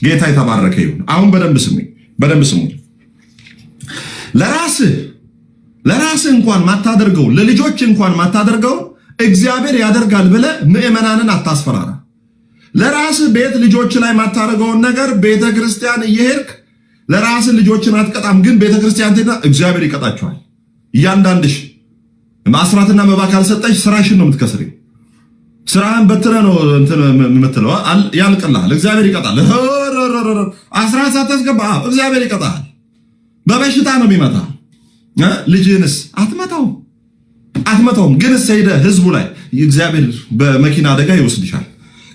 ጌታ የተባረከ ይሁን። አሁን በደንብ ስሙኝ። ለራስህ እንኳን ማታደርገው ለልጆች እንኳን ማታደርገው እግዚአብሔር ያደርጋል ብለህ ምዕመናንን አታስፈራራ። ለራስህ ቤት ልጆች ላይ ማታደርገውን ነገር ቤተክርስቲያን እየሄድክ ለራስህ ልጆችን አትቀጣም፣ ግን ቤተክርስቲያን ትሄድና እግዚአብሔር ይቀጣቸዋል። እያንዳንድሽ ማስራትና መባ ካልሰጠሽ ስራሽን ነው የምትከስሪው። ስራህን በትረ ነው እንትን የምትለው ያልቅልሃል። እግዚአብሔር ይቀጣል። አስራት ሳታስገባ እግዚአብሔር ይቀጣል። በበሽታ ነው የሚመታ። ልጅህንስ አትመታውም። ግን ሄደህ ህዝቡ ላይ እግዚአብሔር በመኪና አደጋ ይወስድሻል።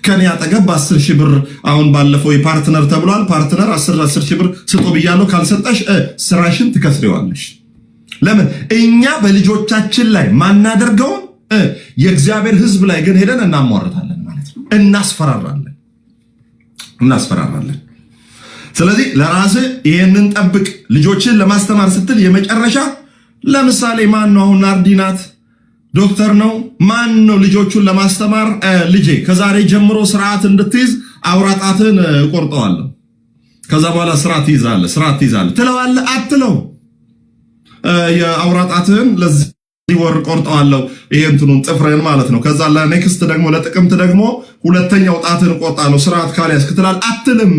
ከኔ አጠገብ በ10 ሺህ ብር አሁን ባለፈው የፓርትነር ተብሏል። ፓርትነር 10 ሺህ ብር ስጦ ብያለሁ። ካልሰጠሽ ስራሽን ትከስሪዋለሽ። ለምን? እኛ በልጆቻችን ላይ ማናደርገውን የእግዚአብሔር ህዝብ ላይ ግን ሄደን እናሟርታለን ማለት ነው። እናስፈራራለን። ስለዚህ ለራስህ ይሄንን ጠብቅ። ልጆችን ለማስተማር ስትል የመጨረሻ ለምሳሌ ማን ነው አሁን ናርዲናት ዶክተር ነው። ማን ነው ልጆቹን ለማስተማር ልጄ ከዛሬ ጀምሮ ስርዓት እንድትይዝ አውራጣትን ቆርጠዋለሁ፣ ከዛ በኋላ ስርዓት ትይዛለህ ትለዋለህ? አትለው። የአውራጣትን ለዚህ ወር ቆርጠዋለሁ፣ ይሄ እንትኑን ጥፍረን ማለት ነው። ከዛ ለኔክስት ደግሞ ለጥቅምት ደግሞ ሁለተኛው ጣትን ቆርጣለሁ፣ ስርዓት ካልያዝክ ትላለህ? አትልም።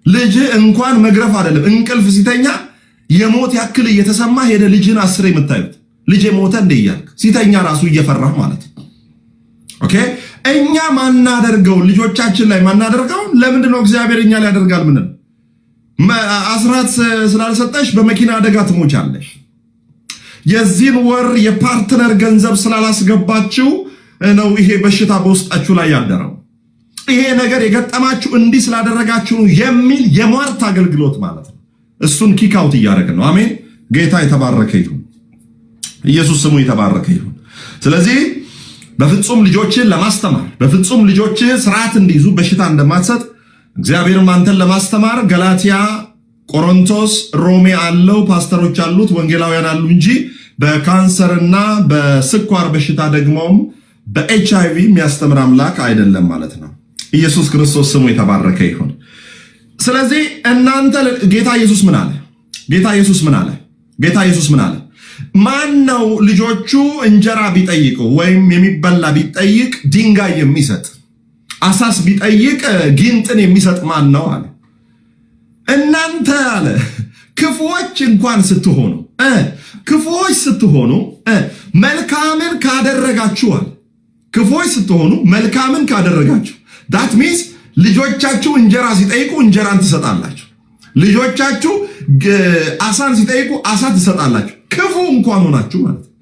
ልጅ እንኳን መግረፍ አይደለም እንቅልፍ ሲተኛ የሞት ያክል እየተሰማ ሄደ ልጅን 10 የምታዩት ልጅ ሞተ እንደ እያልክ ሲተኛ ራሱ እየፈራህ ማለት ነው። ኦኬ እኛ ማናደርገው ልጆቻችን ላይ ማናደርገው ለምንድን ነው እግዚአብሔር እኛ ላይ ያደርጋል? ምን አስራት ስላልሰጠሽ በመኪና አደጋ ትሞቻለሽ። የዚህን ወር የፓርትነር ገንዘብ ስላላስገባችሁ ነው ይሄ በሽታ በውስጣችሁ ላይ ያደረው። ይሄ ነገር የገጠማችሁ እንዲህ ስላደረጋችሁ የሚል የሟርት አገልግሎት ማለት ነው። እሱን ኪክ አውት እያደረግን ነው። አሜን። ጌታ የተባረከ ይሁን። ኢየሱስ ስሙ የተባረከ ይሁን። ስለዚህ በፍጹም ልጆችን ለማስተማር በፍጹም ልጆች ስርዓት እንዲይዙ በሽታ እንደማትሰጥ እግዚአብሔርም አንተን ለማስተማር ገላትያ፣ ቆሮንቶስ፣ ሮሜ አለው ፓስተሮች አሉት ወንጌላውያን አሉ እንጂ በካንሰርና በስኳር በሽታ ደግሞም በኤችአይቪ የሚያስተምር አምላክ አይደለም ማለት ነው። ኢየሱስ ክርስቶስ ስሙ የተባረከ ይሁን። ስለዚህ እናንተ ጌታ ኢየሱስ ምን አለ? ማን ነው ልጆቹ እንጀራ ቢጠይቁ ወይም የሚበላ ቢጠይቅ ድንጋይ የሚሰጥ? አሳስ ቢጠይቅ ጊንጥን የሚሰጥ ማን ነው አለ። እናንተ አለ ክፉዎች እንኳን ስትሆኑ መልካምን ካደረጋችሁ አለ። ክፉዎች ስትሆኑ መልካምን ካደረጋችሁ that means ልጆቻችሁ እንጀራ ሲጠይቁ እንጀራን ትሰጣላችሁ። ልጆቻችሁ አሳን ሲጠይቁ አሳ ትሰጣላችሁ። ክፉ እንኳን ሆናችሁ ማለት ነው።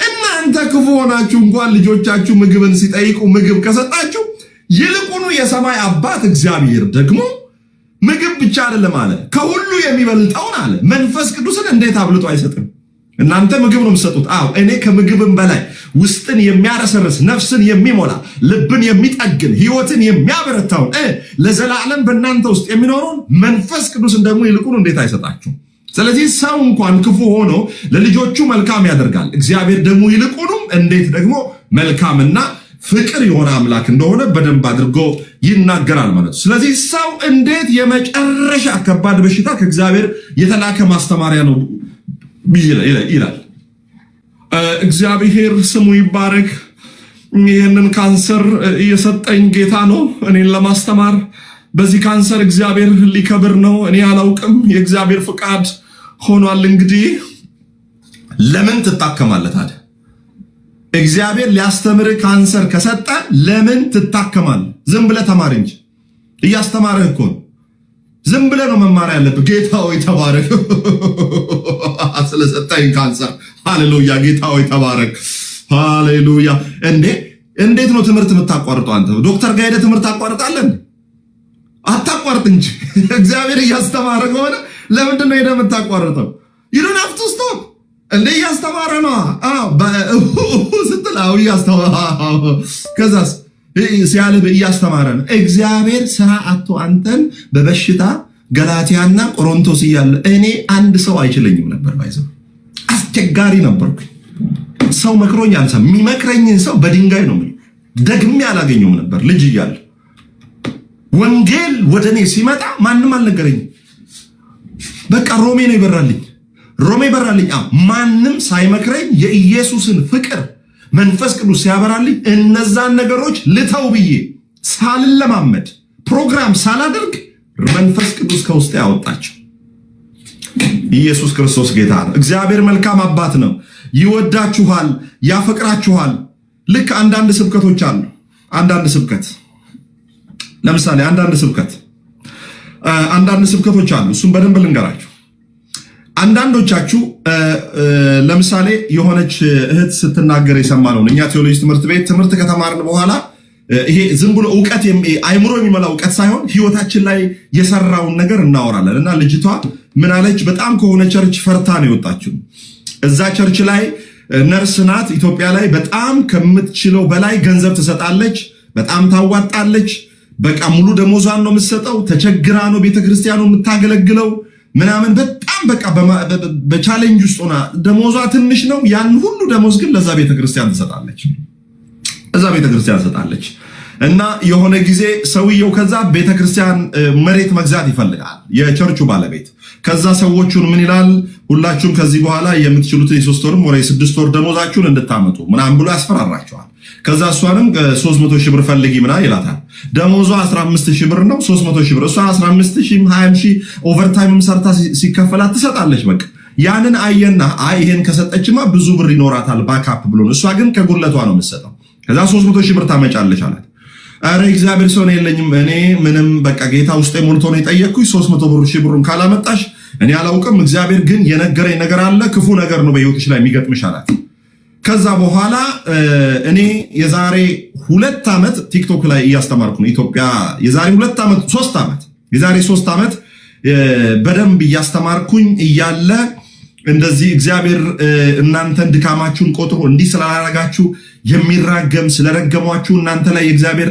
እናንተ ክፉ ሆናችሁ እንኳን ልጆቻችሁ ምግብን ሲጠይቁ ምግብ ከሰጣችሁ ይልቁኑ የሰማይ አባት እግዚአብሔር ደግሞ ምግብ ብቻ አይደለም አለ ከሁሉ የሚበልጠውን አለ መንፈስ ቅዱስን እንዴት አብልጦ አይሰጥም? እናንተ ምግብ ነው የምትሰጡት። እኔ ከምግብም በላይ ውስጥን የሚያረሰርስ ነፍስን የሚሞላ ልብን የሚጠግን ህይወትን የሚያበረታውን ለዘላለም በእናንተ ውስጥ የሚኖረውን መንፈስ ቅዱስን ደግሞ ይልቁኑ እንዴት አይሰጣችሁ? ስለዚህ ሰው እንኳን ክፉ ሆኖ ለልጆቹ መልካም ያደርጋል፣ እግዚአብሔር ደግሞ ይልቁንም እንዴት ደግሞ መልካምና ፍቅር የሆነ አምላክ እንደሆነ በደንብ አድርጎ ይናገራል ማለት ነው። ስለዚህ ሰው እንዴት የመጨረሻ ከባድ በሽታ ከእግዚአብሔር የተላከ ማስተማሪያ ነው ይላል። እግዚአብሔር ስሙ ይባረክ። ይህንን ካንሰር የሰጠኝ ጌታ ነው እኔን ለማስተማር። በዚህ ካንሰር እግዚአብሔር ሊከብር ነው፣ እኔ አላውቅም። የእግዚአብሔር ፍቃድ ሆኗል። እንግዲህ ለምን ትታከማለህ ታዲያ? እግዚአብሔር ሊያስተምርህ ካንሰር ከሰጠ ለምን ትታከማለህ? ዝም ብለህ ተማር እንጂ እያስተማረህ እኮ ነው። ዝም ብለህ ነው መማር ያለብህ። ጌታ ሆይ ተባረክ ስለሰጠኝ ካንሰር። ሃሌሉያ። ጌታ ሆይ ተባረክ። ሃሌሉያ። እንዴት ነው ትምህርት የምታቋርጠው አንተ? ዶክተር ጋር ሄደህ ትምህርት ታቋርጣለህ? አታቋርጥ እንጂ እግዚአብሔር እያስተማረ ከሆነ ለምንድን ነው ሄደህ የምታቋርጠው? you don't have to stop። እያስተማረ ነው ስትል ከዛስ ሲያልብ እያስተማረ ነው። እግዚአብሔር ስራ አቶ አንተን በበሽታ ገላትያና ቆሮንቶስ እያለ እኔ አንድ ሰው አይችለኝም ነበር። ባይዘው አስቸጋሪ ነበርኩ። ሰው መክሮኝ አልሰማም። የሚመክረኝን ሰው በድንጋይ ነው ደግሜ አላገኘውም ነበር ልጅ እያለ ወንጌል ወደኔ ሲመጣ ማንም አልነገረኝም። በቃ ሮሜ ነው ይበራልኝ። ማንም ሳይመክረኝ የኢየሱስን ፍቅር መንፈስ ቅዱስ ሲያበራልኝ እነዛን ነገሮች ልተው ብዬ ሳልለማመድ ፕሮግራም ሳላደርግ መንፈስ ቅዱስ ከውስጥ ያወጣቸው። ኢየሱስ ክርስቶስ ጌታ ነው። እግዚአብሔር መልካም አባት ነው። ይወዳችኋል፣ ያፈቅራችኋል። ልክ አንዳንድ ስብከቶች አሉ። ለምሳሌ አንዳንድ ስብከቶች አሉ። እሱም በደንብ ልንገራችሁ። አንዳንዶቻችሁ ለምሳሌ የሆነች እህት ስትናገር የሰማነው እኛ ቴዎሎጂ ትምህርት ቤት ትምህርት ከተማርን በኋላ ይሄ ዝም ብሎ ዕውቀት አይምሮ የሚመላ ዕውቀት ሳይሆን ህይወታችን ላይ የሰራውን ነገር እናወራለን። እና ልጅቷ ምን አለች? በጣም ከሆነ ቸርች ፈርታ ነው የወጣችው። እዛ ቸርች ላይ ነርስ ናት። ኢትዮጵያ ላይ በጣም ከምትችለው በላይ ገንዘብ ትሰጣለች። በጣም ታዋጣለች። በቃ ሙሉ ደሞዟን ነው የምትሰጠው። ተቸግራ ነው ቤተክርስቲያኑ የምታገለግለው ምናምን በጣም በቃ በቻሌንጅ ውስጥ ሆና ደሞዟ ትንሽ ነው። ያን ሁሉ ደሞዝ ግን ለዛ ቤተክርስቲያን ትሰጣለች። እና የሆነ ጊዜ ሰውየው ከዛ ቤተክርስቲያን መሬት መግዛት ይፈልጋል፣ የቸርቹ ባለቤት። ከዛ ሰዎቹን ምን ይላል? ሁላችሁም ከዚህ በኋላ የምትችሉትን የ3 ወርም ወይ 6 ወር ደሞዛችሁን እንድታመጡ ምናምን ብሎ ያስፈራራቸዋል። ከዛ እሷንም 300 ሺህ ብር ፈልጊ ምናምን ይላታል። ደሞዟ 15 ሺህ ብር ነው፣ 300 ሺህ ብር። እሷ 15 ሺህ 20 ሺህ ኦቨርታይምም ሰርታ ሲከፈላት ትሰጣለች። በቃ ያንን አየና ይሄን ከሰጠችማ ብዙ ብር ይኖራታል ባካፕ ብሎ ነው። እሷ ግን ከጉለቷ ነው የምትሰጠው። ከዛ 300 ሺህ ብር ታመጫለች አላት። አረ እግዚአብሔር ሰው ነው የለኝም እኔ ምንም በቃ ጌታ ውስጤ ሞልቶ ነው የጠየቅኩኝ። 300 ሺህ ብሩን ካላመጣሽ እኔ አላውቅም፣ እግዚአብሔር ግን የነገረኝ ነገር አለ፣ ክፉ ነገር ነው በህይወትሽ ላይ የሚገጥምሽ አላት። ከዛ በኋላ እኔ የዛሬ 2 ዓመት ቲክቶክ ላይ እያስተማርኩ ነው። ኢትዮጵያ የዛሬ 3 ዓመት በደንብ እያስተማርኩኝ እያለ እንደዚህ እግዚአብሔር እናንተን ድካማችሁን ቆጥሮ እንዲህ ስላላረጋችሁ የሚራገም ስለረገሟችሁ እናንተ ላይ የእግዚአብሔር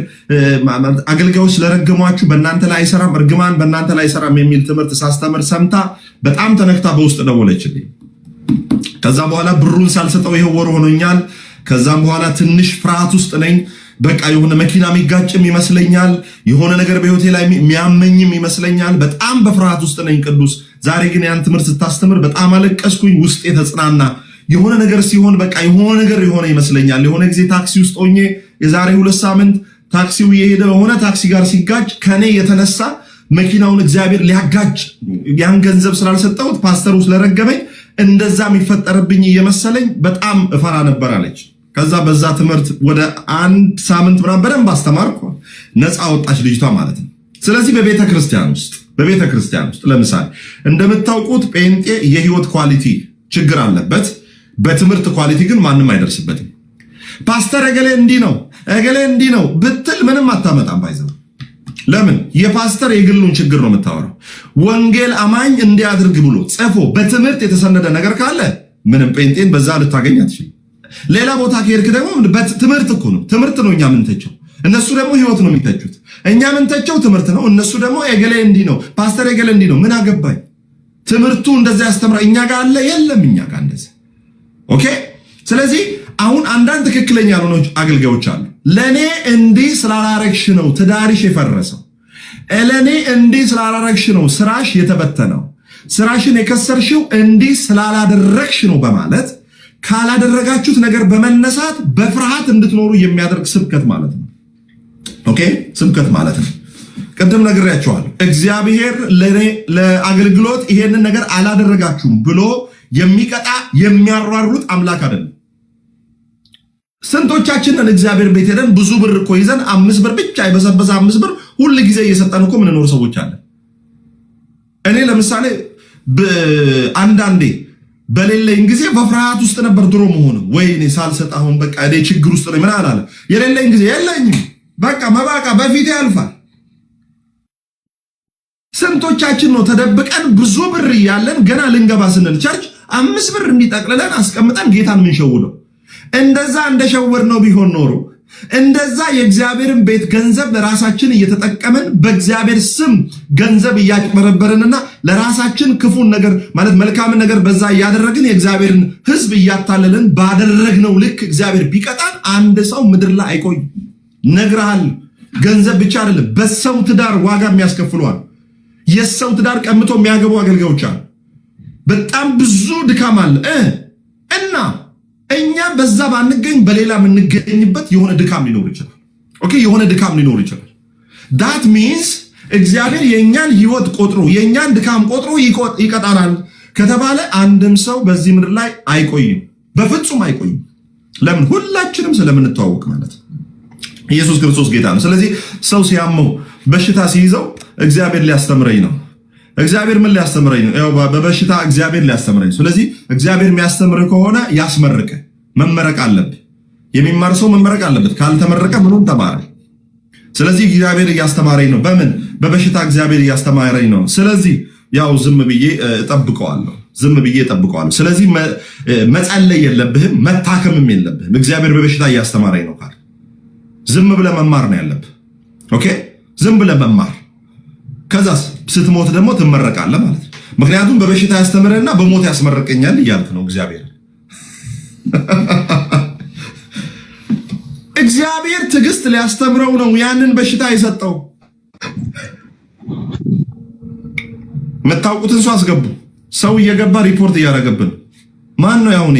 አገልጋዮች ስለረገሟችሁ በእናንተ ላይ አይሰራም፣ እርግማን በእናንተ ላይ አይሰራም የሚል ትምህርት ሳስተምር ሰምታ በጣም ተነክታ በውስጥ ደወለችልኝ። ከዛ በኋላ ብሩን ሳልሰጠው ይሄው ወር ሆኖኛል። ከዛም በኋላ ትንሽ ፍርሃት ውስጥ ነኝ። በቃ የሆነ መኪና የሚጋጭም ይመስለኛል፣ የሆነ ነገር በህይወቴ ላይ የሚያመኝም ይመስለኛል። በጣም በፍርሃት ውስጥ ነኝ ቅዱስ። ዛሬ ግን ያን ትምህርት ስታስተምር በጣም አለቀስኩኝ፣ ውስጤ ተጽናና። የሆነ ነገር ሲሆን በቃ የሆነ ነገር የሆነ ይመስለኛል። የሆነ ጊዜ ታክሲ ውስጥ ሆኜ የዛሬ 2 ሳምንት ታክሲው እየሄደ የሆነ ታክሲ ጋር ሲጋጭ ከኔ የተነሳ መኪናውን እግዚአብሔር ሊያጋጭ ያን ገንዘብ ስላልሰጠሁት ፓስተሩ ስለረገመኝ እንደዛ የሚፈጠርብኝ እየመሰለኝ በጣም እፈራ ነበር አለች። ከዛ በዛ ትምህርት ወደ 1 ሳምንት ምናምን በደንብ አስተማርኩ። ነፃ ወጣች ልጅቷ ማለት ነው። ስለዚህ በቤተክርስቲያን ውስጥ ለምሳሌ እንደምታውቁት ጴንጤ የህይወት ኳሊቲ ችግር አለበት። በትምህርት ኳሊቲ ግን ማንም አይደርስበትም። ፓስተር እገሌ እንዲህ ነው ብትል ምንም አታመጣም። ባይዘው ለምን? የፓስተር የግሉን ችግር ነው የምታወራው። ወንጌል አማኝ እንዲያድርግ ብሎ ጽፎ በትምህርት የተሰነደ ነገር ካለ ምንም ጴንጤን በዛ ልታገኝ አትችልም። ሌላ ቦታ ከሄድክ ደግሞ ትምህርት እኮ ነው፣ ትምህርት ነው እኛ ምንተቸው፣ እነሱ ደግሞ ህይወት ነው የሚተቹት። እኛ ምንተቸው ትምህርት ነው፣ እነሱ ደግሞ እገሌ እንዲህ ነው ፓስተር እገሌ እንዲህ ነው። ምን አገባኝ? ትምህርቱ እንደዛ ያስተምራ እኛ ጋር አለ የለም? እኛ ጋር እንደዛ ኦኬ። ስለዚህ አሁን አንዳንድ ትክክለኛ ያልሆኑ አገልጋዮች አሉ። ለኔ እንዲህ ስላላረግሽ ነው ትዳርሽ የፈረሰው፣ ለኔ እንዲህ ስላላረግሽ ነው ስራሽ የተበተነው፣ ስራሽን የከሰርሽው እንዲህ ስላላደረግሽ ነው በማለት ካላደረጋችሁት ነገር በመነሳት በፍርሃት እንድትኖሩ የሚያደርግ ስብከት ማለት ነው። ኦኬ፣ ስብከት ማለት ነው። ቅድም ነግሬያቸዋለሁ። እግዚአብሔር ለአገልግሎት ይሄንን ነገር አላደረጋችሁም ብሎ የሚቀጣ የሚያሯሩጥ አምላክ አይደለም። ስንቶቻችንን እግዚአብሔር ቤት ሄደን ብዙ ብር እኮ ይዘን 5 ብር ብቻ የበሰበሰ 5 ብር ሁሉ ጊዜ እየሰጠን እኮ ምን ኖር ሰዎች አለን። እኔ ለምሳሌ አንዳንዴ በሌለኝ ጊዜ በፍርሃት ውስጥ ነበር ድሮ መሆኑ። ወይኔ ሳልሰጥ አሁን በቃ እኔ ችግር ውስጥ ነኝ ምን አላለ። የሌለኝ ጊዜ የለኝም በቃ መባቃ በፊት ያልፋል። ስንቶቻችን ነው ተደብቀን ብዙ ብር እያለን ገና ልንገባ ስንል ቸርች 5 ብር እንዲጠቅልለን አስቀምጠን ጌታን ምንሸውደው? እንደዛ እንደሸወር ነው ቢሆን ኖሮ እንደዛ የእግዚአብሔርን ቤት ገንዘብ ለራሳችን እየተጠቀምን በእግዚአብሔር ስም ገንዘብ እያጭበረበርንና ለራሳችን ክፉን ነገር ማለት መልካምን ነገር በዛ እያደረግን የእግዚአብሔርን ሕዝብ እያታለልን ባደረግነው ልክ እግዚአብሔር ቢቀጣን አንድ ሰው ምድር ላይ አይቆይ። ነግረሃል። ገንዘብ ብቻ አይደለም፣ በሰው ትዳር ዋጋ የሚያስከፍሏል። የሰው ትዳር ቀምቶ የሚያገቡ አገልጋዮች አሉ። በጣም ብዙ ድካም አለ እና እኛ በዛ ባንገኝ በሌላ የምንገኝበት የሆነ ድካም ሊኖር ይችላል። ኦኬ፣ የሆነ ድካም ሊኖር ይችላል። ዳት ሚንስ እግዚአብሔር የእኛን ህይወት ቆጥሮ የእኛን ድካም ቆጥሮ ይቀጣናል ከተባለ አንድም ሰው በዚህ ምድር ላይ አይቆይም፣ በፍጹም አይቆይም። ለምን? ሁላችንም ስለምንተዋወቅ ማለት ነው። ኢየሱስ ክርስቶስ ጌታ ነው። ስለዚህ ሰው ሲያመው በሽታ ሲይዘው እግዚአብሔር ሊያስተምረኝ ነው። እግዚአብሔር ምን ሊያስተምረኝ ነው? ያው በበሽታ እግዚአብሔር ሊያስተምረኝ። ስለዚህ እግዚአብሔር የሚያስተምር ከሆነ ያስመርቅ፣ መመረቅ አለብህ። የሚማር ሰው መመረቅ አለበት። ካልተመረቀ ምኑን ተማረ? ስለዚህ እግዚአብሔር እያስተማረኝ ነው። በምን? በበሽታ እግዚአብሔር እያስተማረኝ ነው። ስለዚህ ያው ዝም ብዬ እጠብቀዋለሁ። ስለዚህ መጸለይ የለብህም፣ መታከምም የለብህም። እግዚአብሔር በበሽታ እያስተማረኝ ነው ካል ዝም ብለህ መማር ነው ያለብህ። ኦኬ፣ ዝም ብለህ መማር። ከዛስ ስትሞት ደግሞ ትመረቃለህ ማለት ነው። ምክንያቱም በበሽታ ያስተምረና በሞት ያስመረቀኛል እያልክ ነው እግዚአብሔር። እግዚአብሔር ትዕግስት ሊያስተምረው ነው ያንን በሽታ የሰጠው። የምታውቁትን ሰው አስገቡ። ሰው እየገባ ሪፖርት እያደረገብን ማን ነው? ያሁን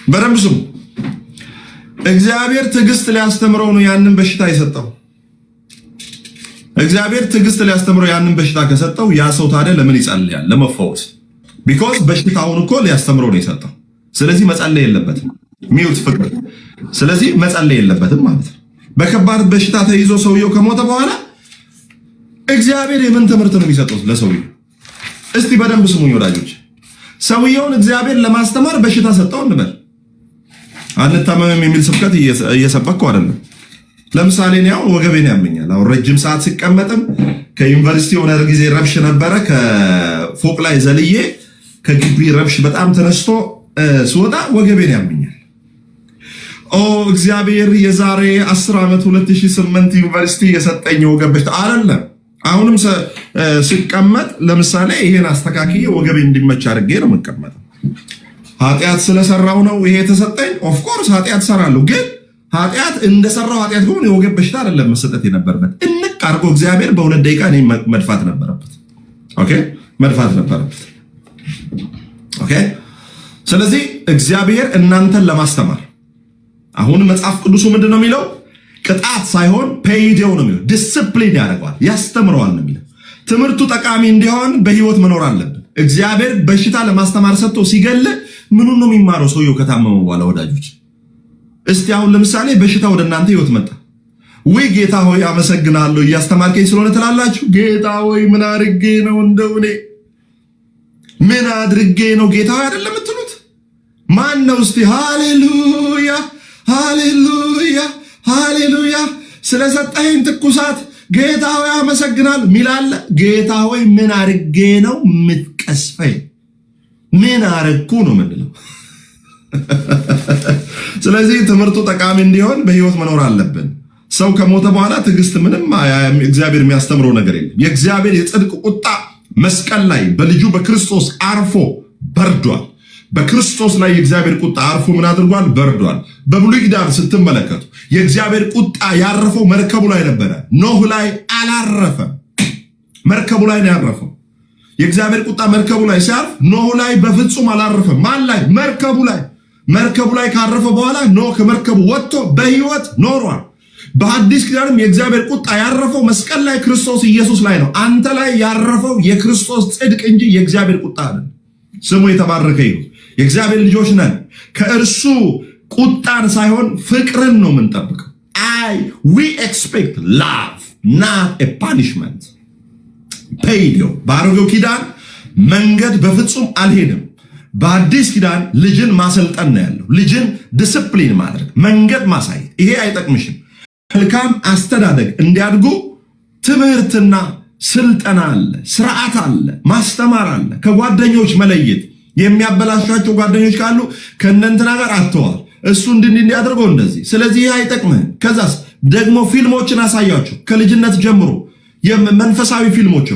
በደንብ ስሙ። እግዚአብሔር ትዕግስት ሊያስተምረው ነው ያንን በሽታ የሰጠው። እግዚአብሔር ትዕግስት ሊያስተምረው ያንን በሽታ ከሰጠው ያ ሰው ታዲያ ለምን ይጸልያል? ለመፈወስ። ቢኮዝ በሽታውን እኮ ሊያስተምረው ነው የሰጠው። ስለዚህ መጸለይ የለበትም። ሚውት ፍቅር። ስለዚህ መጸለይ የለበትም ማለት ነው። በከባድ በሽታ ተይዞ ሰውየው ከሞተ በኋላ እግዚአብሔር የምን ትምህርት ነው የሚሰጠው ለሰውየው? እስቲ በደንብ ስሙኝ ወዳጆች። ሰውየውን እግዚአብሔር ለማስተማር በሽታ ሰጠው እንበል። አንታመምም የሚል ስብከት እየሰበከው አይደለም። ለምሳሌ እኔ አሁን ወገቤን ያመኛል። አሁን ረጅም ሰዓት ሲቀመጥም ከዩኒቨርሲቲ የሆነ ጊዜ ረብሽ ነበረ። ከፎቅ ላይ ዘልዬ ከግቢ ረብሽ በጣም ተነስቶ ስወጣ ወገቤን ያመኛል። እግዚአብሔር የዛሬ 10 ዓመት 2008 ዩኒቨርሲቲ የሰጠኝ ወገብ በሽታ አይደለም። አሁንም ሲቀመጥ ለምሳሌ ይሄን አስተካክዬ ወገቤ እንዲመች አድርጌ ነው የምቀመጠው። ኃጢአት ስለሰራው ነው ይሄ የተሰጠኝ። ኦፍኮርስ ኃጢአት ሰራለሁ፣ ግን ኃጢአት እንደሰራው ኃጢአት ቢሆን የወገብ በሽታ አይደለም መሰጠት የነበረበት። እንቅ አድርጎ እግዚአብሔር በ2 ደቂቃ እኔ መድፋት ነበረበት። ኦኬ፣ መድፋት ነበረበት። ኦኬ። ስለዚህ እግዚአብሔር እናንተን ለማስተማር አሁን መጽሐፍ ቅዱሱ ምንድን ነው የሚለው? ቅጣት ሳይሆን ፔይዴው ነው የሚለው። ዲስፕሊን ያደርገዋል፣ ያስተምረዋል ነው የሚለው። ትምህርቱ ጠቃሚ እንዲሆን በህይወት መኖር አለብን። እግዚአብሔር በሽታ ለማስተማር ሰጥቶ ሲገል ምኑን ነው የሚማረው ሰውየው ከታመመ በኋላ? ወዳጆች እስቲ አሁን ለምሳሌ በሽታ ወደ እናንተ ህይወት መጣ። ወይ ጌታ ሆይ አመሰግናለሁ እያስተማርከኝ ስለሆነ ትላላችሁ። ጌታ ሆይ ምን አድርጌ ነው እንደው እኔ ምን አድርጌ ነው ጌታ ሆይ አይደለም የምትሉት? ማን ነው እስቲ ሃሌሉያ ሃሌሉያ ሃሌሉያ ስለሰጠኸኝ ትኩሳት ጌታ ሆይ አመሰግናለሁ ሚላለ? ጌታ ሆይ ምን አድርጌ ነው የምትቀስፈኝ? ምን አረኩ ነው ምንለው? ስለዚህ ትምህርቱ ጠቃሚ እንዲሆን በህይወት መኖር አለብን። ሰው ከሞተ በኋላ ትዕግስት ምንም እግዚአብሔር የሚያስተምረው ነገር የለም። የእግዚአብሔር የጽድቅ ቁጣ መስቀል ላይ በልጁ በክርስቶስ አርፎ በርዷል። በክርስቶስ ላይ የእግዚአብሔር ቁጣ አርፎ ምን አድርጓል? በርዷል። በብሉይ ኪዳን ስትመለከቱ የእግዚአብሔር ቁጣ ያረፈው መርከቡ ላይ ነበረ። ኖህ ላይ አላረፈም፣ መርከቡ ላይ ነው ያረፈው። የእግዚአብሔር ቁጣ መርከቡ ላይ ሲያርፍ ኖህ ላይ በፍጹም አላረፈም። ማን ላይ? መርከቡ ላይ። መርከቡ ላይ ካረፈ በኋላ ኖህ ከመርከቡ ወጥቶ በህይወት ኖሯል። በአዲስ ኪዳንም የእግዚአብሔር ቁጣ ያረፈው መስቀል ላይ ክርስቶስ ኢየሱስ ላይ ነው። አንተ ላይ ያረፈው የክርስቶስ ጽድቅ እንጂ የእግዚአብሔር ቁጣ አይደለም። ስሙ የተባረከ ይሁን። የእግዚአብሔር ልጆች ነን። ከእርሱ ቁጣን ሳይሆን ፍቅርን ነው የምንጠብቀው። we expect love not a punishment። ፔይዲዮ በአሮጌው ኪዳን መንገድ በፍጹም አልሄድም። በአዲስ ኪዳን ልጅን ማሰልጠን ነው ያለው። ልጅን ዲስፕሊን ማድረግ፣ መንገድ ማሳየት። ይሄ አይጠቅምሽም። መልካም አስተዳደግ እንዲያድጉ ትምህርትና ስልጠና አለ፣ ስርዓት አለ፣ ማስተማር አለ። ከጓደኞች መለየት፣ የሚያበላሻቸው ጓደኞች ካሉ ከእነንትና ጋር አተዋል እሱ እንዲያደርገው እንደዚህ። ስለዚህ ይህ አይጠቅምህም። ከዛስ ደግሞ ፊልሞችን አሳያችሁ ከልጅነት ጀምሮ መንፈሳዊ ፊልሞች።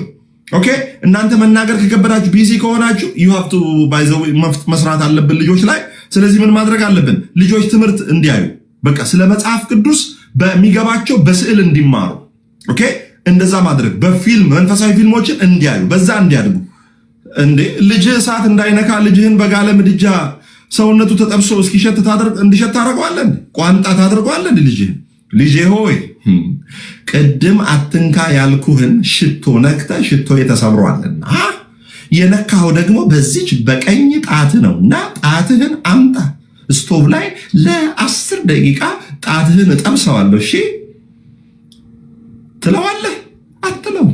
ኦኬ፣ እናንተ መናገር ከከበዳችሁ ቢዚ ከሆናችሁ you have to መስራት አለብን ልጆች ላይ። ስለዚህ ምን ማድረግ አለብን? ልጆች ትምህርት እንዲያዩ በቃ ስለ መጽሐፍ ቅዱስ በሚገባቸው በስዕል እንዲማሩ ኦኬ፣ እንደዛ ማድረግ በፊልም መንፈሳዊ ፊልሞችን እንዲያዩ በዛ እንዲያድጉ። እንዴ ልጅህ እሳት እንዳይነካ ልጅህን በጋለ ምድጃ ሰውነቱ ተጠብሶ እስኪሸት እንዲሸት ታደርገዋለህ? ቋንጣ ታደርገዋለህ? ልጄ ሆይ ቅድም አትንካ ያልኩህን ሽቶ ነክተህ ሽቶ ተሰብሯልና የነካው ደግሞ በዚች በቀኝ ጣት ነውና ጣትህን አምጣ ስቶቭ ላይ ለ10 ደቂቃ ጣትህን እጠብሰዋለሁ እሺ ትለዋለህ? አትለው።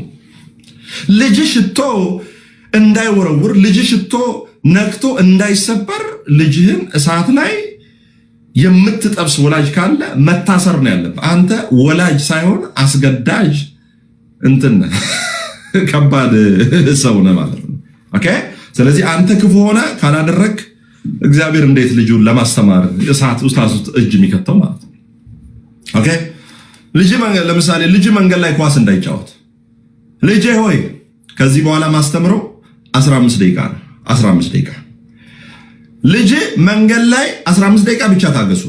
ልጅ ሽቶ እንዳይወረውር ልጅ ሽቶ ነክቶ እንዳይሰበር ልጅህን እሳት ላይ የምትጠብስ ወላጅ ካለ መታሰር ነው ያለብህ። አንተ ወላጅ ሳይሆን አስገዳጅ እንትን ከባድ ሰው ነህ ማለት ነው። ኦኬ። ስለዚህ አንተ ክፉ ሆነ ካላደረክ እግዚአብሔር እንዴት ልጁን ለማስተማር እሳት ውስጥ እጅ የሚከተው ማለት ነው። ኦኬ። ለምሳሌ ልጅ መንገድ ላይ ኳስ እንዳይጫወት ልጄ ሆይ ከዚህ በኋላ ማስተምረው 15 ደቂቃ ነው። 15 ደቂቃ ልጅ መንገድ ላይ 15 ደቂቃ ብቻ ታገሱ።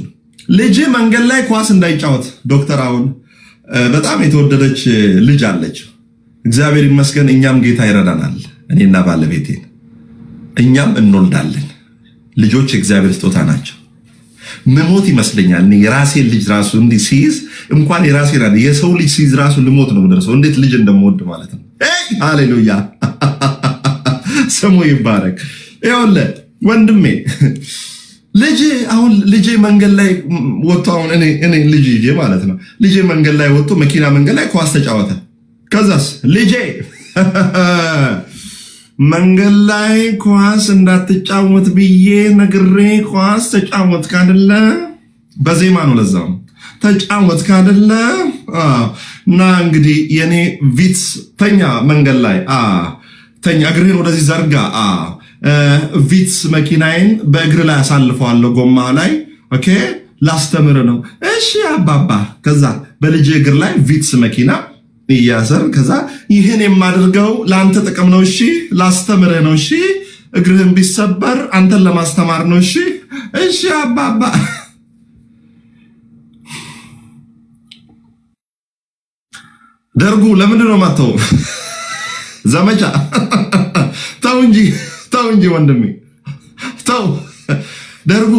ልጅ መንገድ ላይ ኳስ እንዳይጫወት ዶክተር አሁን በጣም የተወደደች ልጅ አለች። እግዚአብሔር ይመስገን እኛም ጌታ ይረዳናል። እኔና ባለቤቴን እኛም እንወልዳለን። ልጆች እግዚአብሔር ስጦታ ናቸው። መሞት ይመስለኛል እኔ የራሴን ልጅ ራሱ እንዲህ ሲይዝ እንኳን የራሴን አይደል የሰው ልጅ ሲይዝ ራሱ ልሞት ነው የምደርሰው። እንዴት ልጅ እንደምወድ ማለት ነው። ሃሌሉያ ስሙ ይባረክ። ይኸውልህ ወንድሜ ልጄ መንገድ ላይ ወጥቶ አሁን እኔ ልጅ ይዤ ማለት ነው ልጄ መንገድ ላይ ወጥቶ መኪና መንገድ ላይ ኳስ ተጫወተ። ከዛስ ልጄ መንገድ ላይ ኳስ እንዳትጫወት ብዬ ነግሬ ኳስ ተጫወት ካደለ በዜማ ነው ለዛው ተጫወት ካደለ እና እንግዲህ የኔ ቪትስ ተኛ መንገድ ላይ ተኛ እግርህን ወደዚህ ዘርጋ ቪትስ መኪናዬን በእግር ላይ አሳልፈዋለሁ ጎማ ላይ ኦኬ ላስተምር ነው እሺ አባባ። ከዛ በልጅ እግር ላይ ቪትስ መኪና ይያዘር። ከዛ ይህን የማደርገው ለአንተ ጥቅም ነው እሺ፣ ላስተምርህ ነው እሺ፣ እግርህን ቢሰበር አንተን ለማስተማር ነው እሺ። እሺ አባባ። ደርጉ ለምንድን ነው ማተው? ዘመቻ ተው እንጂ ወንድሜ ተው። ደርጉ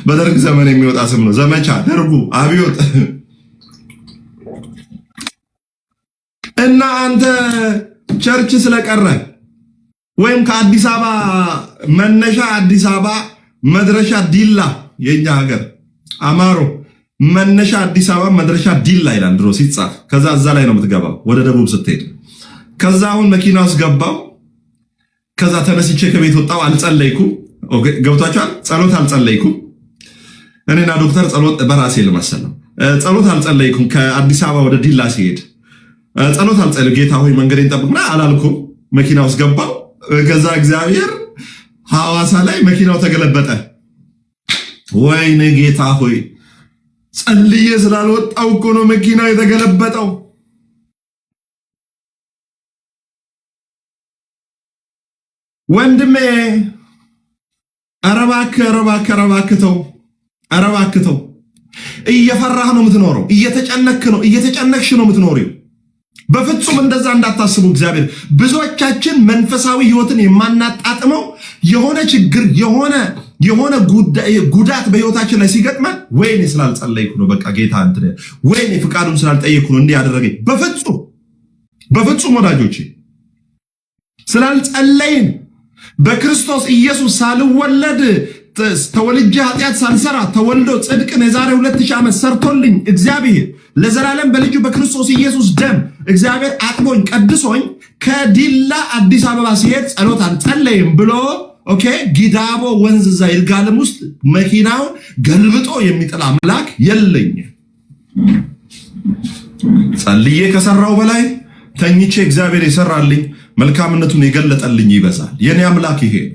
በደርግ ዘመን የሚወጣ ስም ነው። ዘመቻ፣ ደርጉ፣ አብዮት እና አንተ ቸርች ስለቀረ ወይም ከአዲስ አበባ መነሻ አዲስ አበባ መድረሻ ዲላ የኛ ሀገር አማሮ መነሻ አዲስ አበባ መድረሻ ዲላ ይላል ድሮ ሲጻፍ። ከዛ እዛ ላይ ነው የምትገባው ወደ ደቡብ ስትሄድ። ከዛ አሁን መኪና ውስጥ ገባው። ከዛ ተነስቼ ከቤት ወጣው። አልጸለይኩም። ኦኬ ገብቷችኋል? ጸሎት አልጸለይኩም። እኔና ዶክተር ጸሎት በራሴ ለማሰለም ጸሎት አልጸለይኩም። ከአዲስ አበባ ወደ ዲላ ሲሄድ ጸሎት አልጸለይኩም። ጌታ ሆይ መንገዴን ጠብቅና አላልኩም። መኪና ውስጥ ገባው። ከዛ እግዚአብሔር ሐዋሳ ላይ መኪናው ተገለበጠ። ወይኔ ጌታ ሆይ ጸልዬ ስላልወጣው እኮ ነው መኪናው የተገለበጠው። ወንድሜ ኧረ እባክህ ተው። እየፈራህ ነው የምትኖረው። እየተጨነቅሽ ነው የምትኖሪው። በፍጹም እንደዛ እንዳታስቡ። እግዚአብሔር ብዙዎቻችን መንፈሳዊ ህይወትን የማናጣጥመው የሆነ ችግር የሆነ ጉዳት በህይወታችን ላይ ሲገጥመን ወይኔ ስላልጸለይኩ ነው በቃ ጌታ እንትን ወይኔ ፍቃዱን ስላልጠየቅኩ ነው እንዲህ ያደረገኝ። በፍጹም ወዳጆቼ ስላልጸለይን በክርስቶስ ኢየሱስ ሳልወለድ ተወልጄ ኃጢአት ሳልሰራ ተወልዶ ጽድቅን የዛሬ 2000 ዓመት ሰርቶልኝ እግዚአብሔር ለዘላለም በልጁ በክርስቶስ ኢየሱስ ደም እግዚአብሔር አጥቦኝ ቀድሶኝ ከዲላ አዲስ አበባ ሲሄድ ጸሎት አልጸለይም ብሎ ኦኬ ጊዳቦ ወንዝ እዛ ይርጋለም ውስጥ መኪናውን ገልብጦ የሚጥል አምላክ የለኝ። ጸልዬ ከሰራው በላይ ተኝቼ እግዚአብሔር የሰራልኝ መልካምነቱን የገለጠልኝ ይበዛል። የኔ አምላክ ይሄ ነው።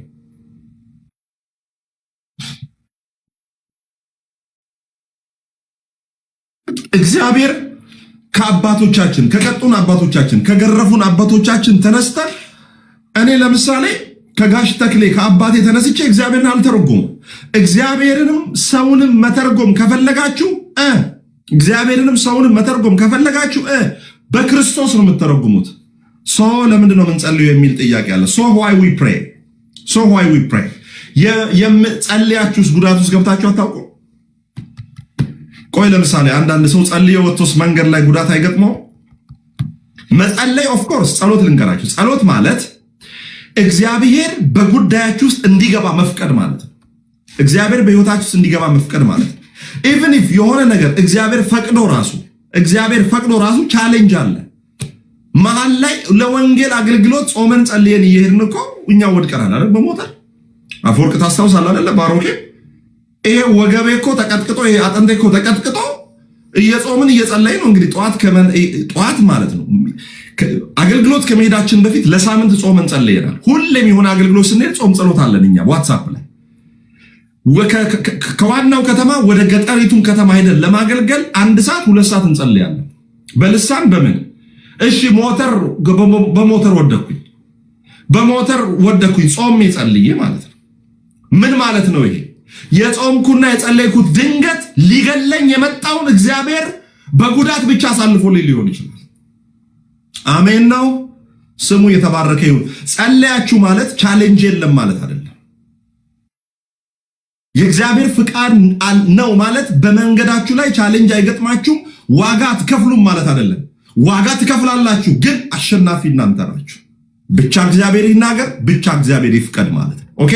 እግዚአብሔር ከአባቶቻችን ከቀጡን አባቶቻችን ከገረፉን አባቶቻችን ተነስተን እኔ ለምሳሌ ከጋሽ ተክሌ ከአባቴ ተነስቼ እግዚአብሔርን አልተረጎም። እግዚአብሔርንም ሰውንም መተርጎም ከፈለጋችሁ እግዚአብሔርንም ሰውንም መተርጎም ከፈለጋችሁ በክርስቶስ ነው የምትተረጉሙት። ሶ ለምንድን ነው የምንጸልዩ የሚል ጥያቄ አለ። ሶ why we pray የጸልያችሁስ ጉዳት ውስጥ ገብታችሁ አታውቁ? ቆይ ለምሳሌ አንዳንድ ሰው ጸልዮ ወጥቶስ መንገድ ላይ ጉዳት አይገጥመው? መጸለይ ኦፍ ኮርስ ጸሎት ልንገራችሁ። ጸሎት ማለት እግዚአብሔር በጉዳያችሁ ውስጥ እንዲገባ መፍቀድ ማለት ነው። እግዚአብሔር በህይወታችሁ ውስጥ እንዲገባ መፍቀድ ማለት ነው። ኢቭን ኢፍ የሆነ ነገር እግዚአብሔር ፈቅዶ ራሱ ቻሌንጅ አለ መሃል ላይ። ለወንጌል አገልግሎት ጾመን ጸልየን እየሄድን እኮ እኛ ወድቀናል አይደል? በሞተር አፈወርቅ ታስታውሳለህ አይደል? ባሮኬ ይሄ ወገቤ እኮ ተቀጥቅጦ ይሄ አጥንቴ እኮ ተቀጥቅጦ እየጾምን እየጸለይን ነው። እንግዲህ ጠዋት ማለት ነው አገልግሎት ከመሄዳችን በፊት ለሳምንት ጾመን ጸልየናል። ሁሌም የሆነ አገልግሎት ስንሄድ ጾም ጸሎት አለን እኛ ዋትስአፕ ላይ። ከዋናው ከተማ ወደ ገጠሪቱን ከተማ ሄደን ለማገልገል 1 ሰዓት 2 ሰዓት እንጸልያለን በልሳን በምን። እሺ በሞተር ወደኩኝ ጾም ጸልዬ ማለት ነው። ምን ማለት ነው ይሄ? የጾምኩና የጸለይኩት ድንገት ሊገለኝ የመጣውን እግዚአብሔር በጉዳት ብቻ አሳልፎልኝ ሊሆን ይችላል። አሜን ነው። ስሙ የተባረከ ይሁን። ጸለያችሁ ማለት ቻሌንጅ የለም ማለት አይደለም። የእግዚአብሔር ፍቃድ ነው ማለት በመንገዳችሁ ላይ ቻሌንጅ አይገጥማችሁም፣ ዋጋ አትከፍሉም ማለት አይደለም። ዋጋ ትከፍላላችሁ፣ ግን አሸናፊ እናንተ ናችሁ። ብቻ እግዚአብሔር ይናገር፣ ብቻ እግዚአብሔር ይፍቀድ ማለት ነው። ኦኬ።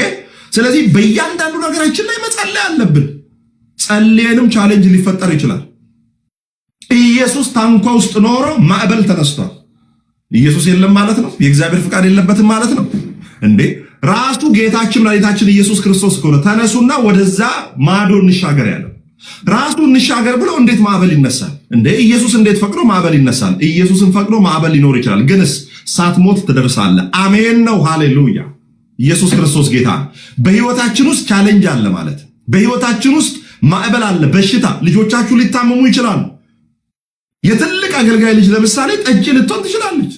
ስለዚህ በእያንዳንዱ ነገራችን ላይ መጸለይ አለብን። ጸልየንም ቻሌንጅ ሊፈጠር ይችላል። ኢየሱስ ታንኳ ውስጥ ኖሮ ማዕበል ተነስቷል። ኢየሱስ የለም ማለት ነው? የእግዚአብሔር ፍቃድ የለበትም ማለት ነው እንዴ? ራሱ ጌታችን መድኃኒታችን ኢየሱስ ክርስቶስ ከሆነ ተነሱና ወደዛ ማዶ እንሻገር ያለው ራሱ እንሻገር ብሎ እንዴት ማዕበል ይነሳል እንዴ? ኢየሱስ እንዴት ፈቅዶ ማዕበል ይነሳል? ኢየሱስን ፈቅዶ ማዕበል ሊኖር ይችላል፣ ግንስ ሳትሞት ትደርሳለህ። አሜን ነው። ሃሌሉያ። ኢየሱስ ክርስቶስ ጌታ። በህይወታችን ውስጥ ቻሌንጅ አለ ማለት፣ በህይወታችን ውስጥ ማዕበል አለ፣ በሽታ። ልጆቻችሁ ሊታመሙ ይችላሉ። የትልቅ አገልጋይ ልጅ ለምሳሌ ጠጪ ልትሆን ትችላለች።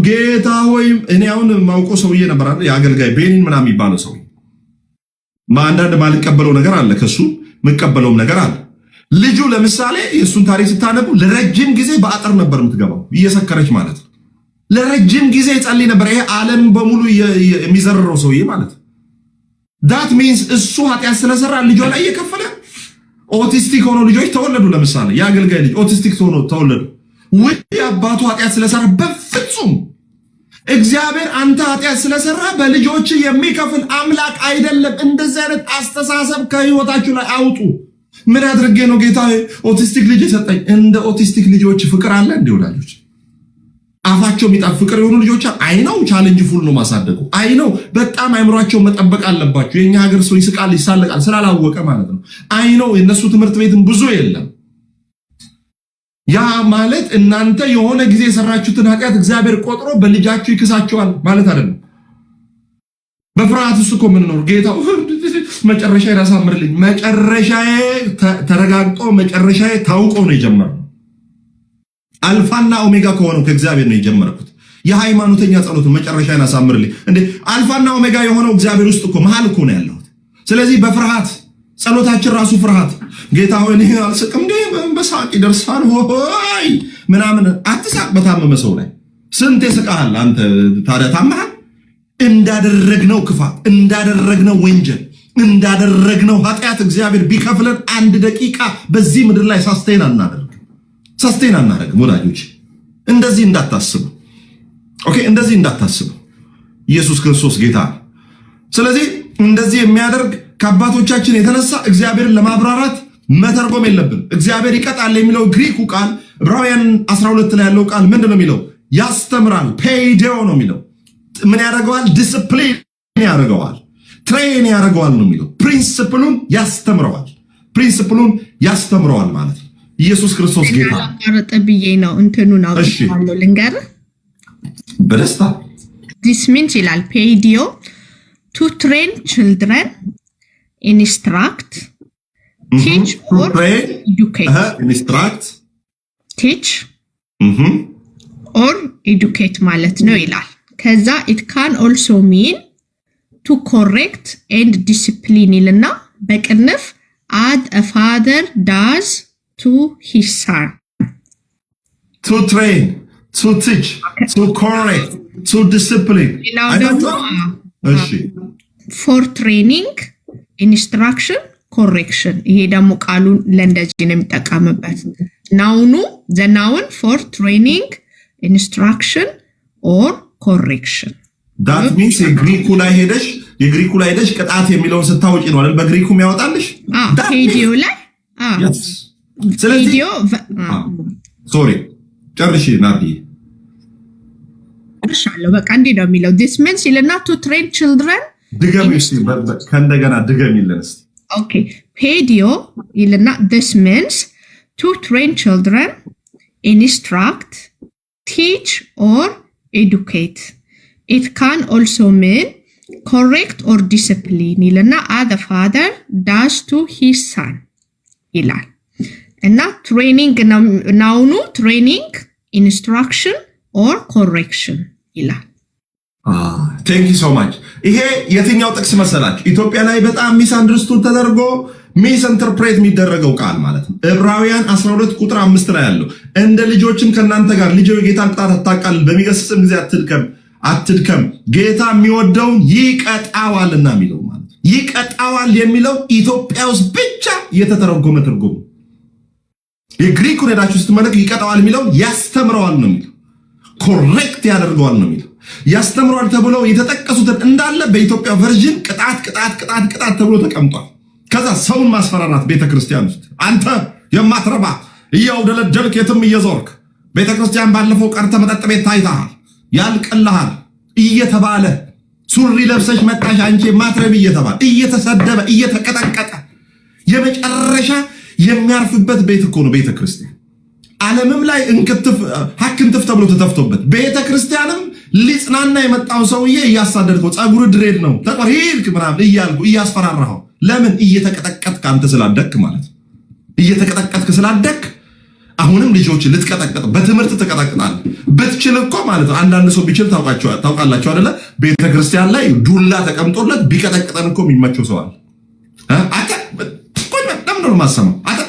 ጌታ ሆይ እኔ አሁን ማውቀው ሰውዬ ነበር አይደል? የአገልጋይ ቤኒን ምናምን የሚባለው ሰው አንዳንድ ማልቀበለው ነገር አለ፣ ከሱ የምቀበለውም ነገር አለ። ልጁ ለምሳሌ የእሱን ታሪክ ስታነቡ ለረጅም ጊዜ በአጥር ነበር የምትገባው እየሰከረች ማለት ነው። ለረጅም ጊዜ ይጸልይ ነበር። ይሄ ዓለም በሙሉ የሚዘርረው ሰውዬ ማለት ነው። ዳት ሚንስ እሱ ኃጢአት ስለሰራ ልጇ ላይ እየከፈለ ኦቲስቲክ ሆኖ ልጆች ተወለዱ። ለምሳሌ የአገልጋይ ልጅ ኦቲስቲክ ሆኖ ተወለዱ። ወይ አባቱ ኃጢአት ስለሰራ በፍጹም እግዚአብሔር አንተ ኃጢአት ስለሰራ በልጆች የሚከፍል አምላክ አይደለም። እንደዚህ አይነት አስተሳሰብ ከህይወታችሁ ላይ አውጡ። ምን አድርጌ ነው ጌታ ኦቲስቲክ ልጅ የሰጠኝ? እንደ ኦቲስቲክ ልጆች ፍቅር አለ እንዴ ወዳጆች? አፋቸው የሚጣፍ ፍቅር የሆኑ ልጆች አይነው ቻሌንጅ ፉል ነው ማሳደጉ። አይነው በጣም አይምሯቸው መጠበቅ አለባቸው። የኛ ሀገር ሰው ይስቃል ይሳለቃል ስላላወቀ ማለት ነው። አይነው የነሱ ትምህርት ቤትም ብዙ የለም። ያ ማለት እናንተ የሆነ ጊዜ የሰራችሁትን ኃጢአት እግዚአብሔር ቆጥሮ በልጃችሁ ይክሳቸዋል ማለት አይደለም። በፍርሃት ውስጥ እኮ ምን ነው ጌታው መጨረሻዬን ያሳምርልኝ፣ መጨረሻዬ ተረጋግጦ መጨረሻዬ ታውቆ ነው የጀመረው። አልፋና ኦሜጋ ከሆነው ከእግዚአብሔር ነው የጀመረኩት። የሃይማኖተኛ ጸሎት መጨረሻዬን ያሳምርልኝ እንዴ! አልፋና ኦሜጋ የሆነው እግዚአብሔር ውስጥ እኮ መሃል እኮ ነው ያለሁት። ስለዚህ በፍርሃት ጸሎታችን ራሱ ፍርሃት። ጌታ ሆይ እኔ አልስቅም እንዴ በሳቅ ይደርሳል ሆይ ምናምን አትሳቅ። በታመመ ሰው ላይ ስንት ይስቃል አንተ ታዲያ ታመሃል። እንዳደረግነው ክፋት፣ እንዳደረግነው ወንጀል፣ እንዳደረግነው ኃጢአት እግዚአብሔር ቢከፍለን 1 ደቂቃ በዚህ ምድር ላይ ሳስቴን አናደርግም ወዳጆች። እንደዚህ እንዳታስቡ። ኦኬ፣ እንደዚህ እንዳታስቡ። ኢየሱስ ክርስቶስ ጌታ። ስለዚህ እንደዚህ የሚያደርግ ከአባቶቻችን የተነሳ እግዚአብሔርን ለማብራራት መተርጎም የለብን። እግዚአብሔር ይቀጣል የሚለው ግሪኩ ቃል ዕብራውያን 12 ላይ ያለው ቃል ምንድን ነው የሚለው? ያስተምራል። ፔይዴዮ ነው የሚለው። ምን ያደርገዋል? ዲስፕሊን ያደርገዋል፣ ትሬን ያደርገዋል ነው የሚለው። ፕሪንሲፕሉን ያስተምረዋል ማለት ነው። ኢየሱስ ክርስቶስ ጌታ። ብዬ ነው እንትኑን አውጥቻለሁ ልንገርህ በደስታ ዲስ ሚንስ ይላል ፔይዲዮ ቱ ትሬን ችልድረን ኢንስትራክት ቲች ኦር ኤዱኬት ኢንስትራክት ቲች ኦር ኤዱኬት ማለት ነው ይላል። ከዛ it can also mean to correct and discipline ይልና በቅንፍ as a father does to his son. To train, to teach, to correct, to discipline. For training, instruction, correction. ይሄ ደግሞ ቃሉን ለእንደዚህ ነው የሚጠቀምበት። ናውኑ the noun for training, instruction or correction. That means የግሪኩ ላይ ሄደሽ ቅጣት የሚለውን ስታውቂ ነው አይደል በግሪኩ የሚያወጣልሽ? ፔዲዮ ላይ ስለዚህ ሶሪ ጨርሺ ናዲ እርሻለሁ በቃ እንዲህ ነው የሚለው this means ይልና to train children ድገሚ እስቲ ከእንደገና ድገሚልን እስቲ ኦኬ ፔዲዮ ይልና this means to train children, instruct, teach or educate. It can also mean correct or discipline ይልና as the father does to his son ይላል እና ትሬኒንግ ናውኑ ትሬኒንግ ኢንስትራክሽን ኦር ኮሬክሽን ይላል። ቴንክ ዩ ሶ ማች። ይሄ የትኛው ጥቅስ መሰላችሁ? ኢትዮጵያ ላይ በጣም ሚስ አንደርስቱድ ተደርጎ ሚስ ኢንተርፕሬት የሚደረገው ቃል ማለት ነው። ዕብራውያን 12 ቁጥር 5 ላይ ያለው እንደ ልጆችም ከእናንተ ጋር ልጅ የጌታን ቅጣት አታቃልል፣ በሚገስጽም ጊዜ አትድከም፣ ጌታ የሚወደውን ይቀጣዋልና የሚለው ማለት ነው። ይቀጣዋል የሚለው ኢትዮጵያ ውስጥ ብቻ የተተረጎመ ትርጉም። የግሪኩን ሄዳችሁ ስትመለከቱ ይቀጣዋል የሚለው ያስተምረዋል ነው የሚለው፣ ኮሬክት ያደርገዋል ነው የሚለው። ያስተምረዋል ተብሎ የተጠቀሱትን እንዳለ በኢትዮጵያ ቨርዥን ቅጣት ተብሎ ተቀምጧል። ከዛ ሰውን ማስፈራራት ቤተክርስቲያን ውስጥ አንተ የማትረባ እያውደለደልክ የትም እየዞርክ ቤተክርስቲያን ባለፈው ቀርተ መጠጥ ቤት ታይተሃል ያልቅልሃል እየተባለ ሱሪ ለብሰሽ መጣሽ አንቺ ማትረቢ እየተባለ እየተሰደበ እየተቀጠቀጠ የመጨረሻ የሚያርፍበት ቤት እኮ ነው ቤተክርስቲያን። ዓለምም ላይ ሀክንትፍ ተብሎ ተተፍቶበት ቤተክርስቲያንም ሊጽናና የመጣው ሰውዬ እያሳደድከው ጸጉር ድሬድ ነው ተቆርሂልክ ምናምን እያልኩ እያስፈራራኸው ለምን እየተቀጠቀጥክ አንተ ስላደክ ማለት እየተቀጠቀጥክ ስላደክ አሁንም ልጆች ልትቀጠቀጥ በትምህርት ተቀጠቅጣል በትችል እኮ ማለት ነው። አንዳንድ ሰው ቢችል ታውቃላችሁ አይደለ? ቤተክርስቲያን ላይ ዱላ ተቀምጦለት ቢቀጠቅጠን እኮ የሚመቸው ሰው አለ። አታ ቆይ ነው ማሰማው አታ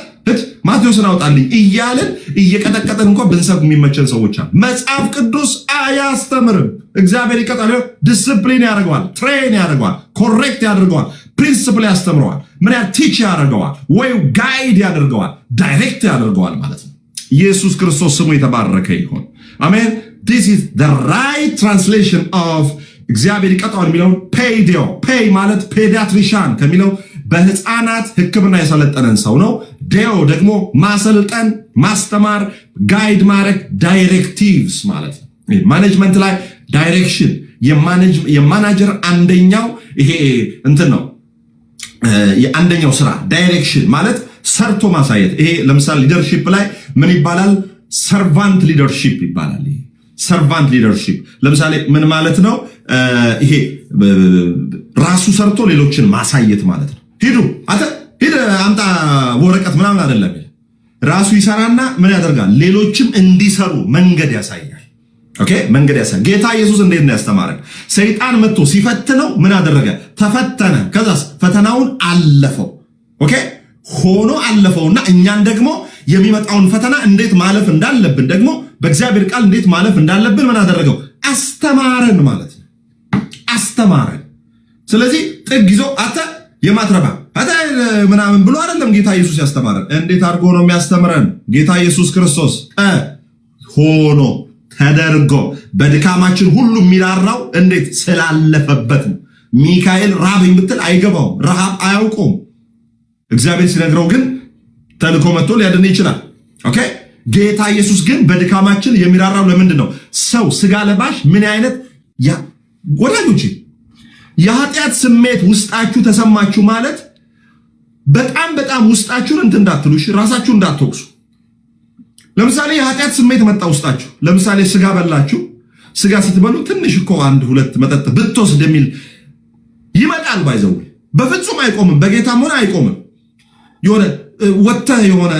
ማቴዎስን አውጣልኝ እያልን እየቀጠቀጠን እንኳን ብንሰብክ የሚመቸን ሰዎች አሉ። መጽሐፍ ቅዱስ አያስተምርም። እግዚአብሔር ይቀጣል፣ ዲስፕሊን ያደርገዋል፣ ትሬን ያደርገዋል፣ ኮሬክት ያደርገዋል፣ ፕሪንሲፕል ያስተምረዋል፣ ምን ያህል ቲች ያደርገዋል፣ ወይ ጋይድ ያደርገዋል፣ ዳይሬክት ያደርገዋል ማለት ነው። ኢየሱስ ክርስቶስ ስሙ የተባረከ ይሁን። አሜን። this is the right translation of እግዚአብሔር ይቀጣዋል የሚለውን ፔዲዮ ፔይ ማለት ፔዲያትሪሻን ከሚለው በህፃናት ሕክምና የሰለጠነን ሰው ነው። ዴዮ ደግሞ ማሰልጠን፣ ማስተማር፣ ጋይድ ማድረግ፣ ዳይሬክቲቭስ ማለት ነው። ማኔጅመንት ላይ ዳይሬክሽን የማናጀር አንደኛው ይሄ እንትን ነው። የአንደኛው ስራ ዳይሬክሽን ማለት ሰርቶ ማሳየት። ይሄ ለምሳሌ ሊደርሺፕ ላይ ምን ይባላል? ሰርቫንት ሊደርሺፕ ይባላል። ሰርቫንት ሊደርሺፕ ለምሳሌ ምን ማለት ነው? ይሄ ራሱ ሰርቶ ሌሎችን ማሳየት ማለት ነው። ሂድ አምጣ ወረቀት ምናምን አይደለም። ራሱ ይሰራና ምን ያደርጋል? ሌሎችም እንዲሰሩ መንገድ ያሳያል። ኦኬ፣ መንገድ ያሳያል። ጌታ ኢየሱስ እንዴት ነው ያስተማረን? ሰይጣን መጥቶ ሲፈትነው ምን አደረገ? ተፈተነ። ከዛስ ፈተናውን አለፈው። ኦኬ፣ ሆኖ አለፈውና እኛን ደግሞ የሚመጣውን ፈተና እንዴት ማለፍ እንዳለብን ደግሞ በእግዚአብሔር ቃል እንዴት ማለፍ እንዳለብን ምን አደረገው? አስተማረን ማለት ነው። አስተማረን። ስለዚህ ጥግ ይዞ አተ የማትረባ አተ ምናምን ብሎ አይደለም ጌታ ኢየሱስ ያስተማረን። እንዴት አድርጎ ነው የሚያስተምረን? ጌታ ኢየሱስ ክርስቶስ ሆኖ ተደርጎ በድካማችን ሁሉ የሚራራው እንዴት ስላለፈበት ነው። ሚካኤል ራበኝ ብትል አይገባውም፣ ረሃብ አያውቀውም። እግዚአብሔር ሲነግረው ግን ተልኮ መጥቶ ሊያድን ይችላል። ኦኬ፣ ጌታ ኢየሱስ ግን በድካማችን የሚራራው ለምንድን ነው? ሰው ስጋ ለባሽ ምን አይነት ወዳጆች የኃጢአት ስሜት ውስጣችሁ ተሰማችሁ ማለት በጣም ውስጣችሁን እንትን እንዳትሉሽ ራሳችሁ እንዳትወቅሱ። ለምሳሌ የኃጢአት ስሜት መጣ ውስጣችሁ። ለምሳሌ ስጋ በላችሁ። ስጋ ስትበሉ ትንሽ እኮ 1-2 መጠጥ ብትወስድ የሚል ይመጣል። ባይዘው በፍጹም አይቆምም። በጌታም ሆነ አይቆምም። የሆነ ወጥተህ የሆነ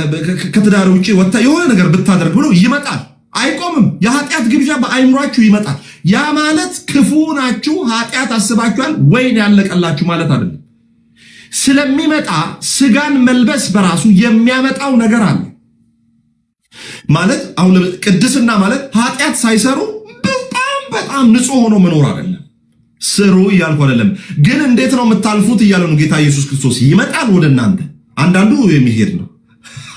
ከትዳር ውጪ ወጥተህ የሆነ ነገር ብታደርግ ብሎ ይመጣል። አይቆምም። የኃጢአት ግብዣ በአይምሯችሁ ይመጣል። ያ ማለት ክፉ ናችሁ፣ ኃጢአት አስባችኋል፣ ወይን ያለቀላችሁ ማለት አይደለም። ስለሚመጣ ስጋን መልበስ በራሱ የሚያመጣው ነገር አለ ማለት። አሁን ቅድስና ማለት ኃጢአት ሳይሰሩ በጣም ንጹህ ሆኖ መኖር አይደለም። ስሩ እያልኩ አይደለም፣ ግን እንዴት ነው የምታልፉት እያለ ነው ጌታ ኢየሱስ ክርስቶስ። ይመጣል ወደ እናንተ። አንዳንዱ የሚሄድ ነው።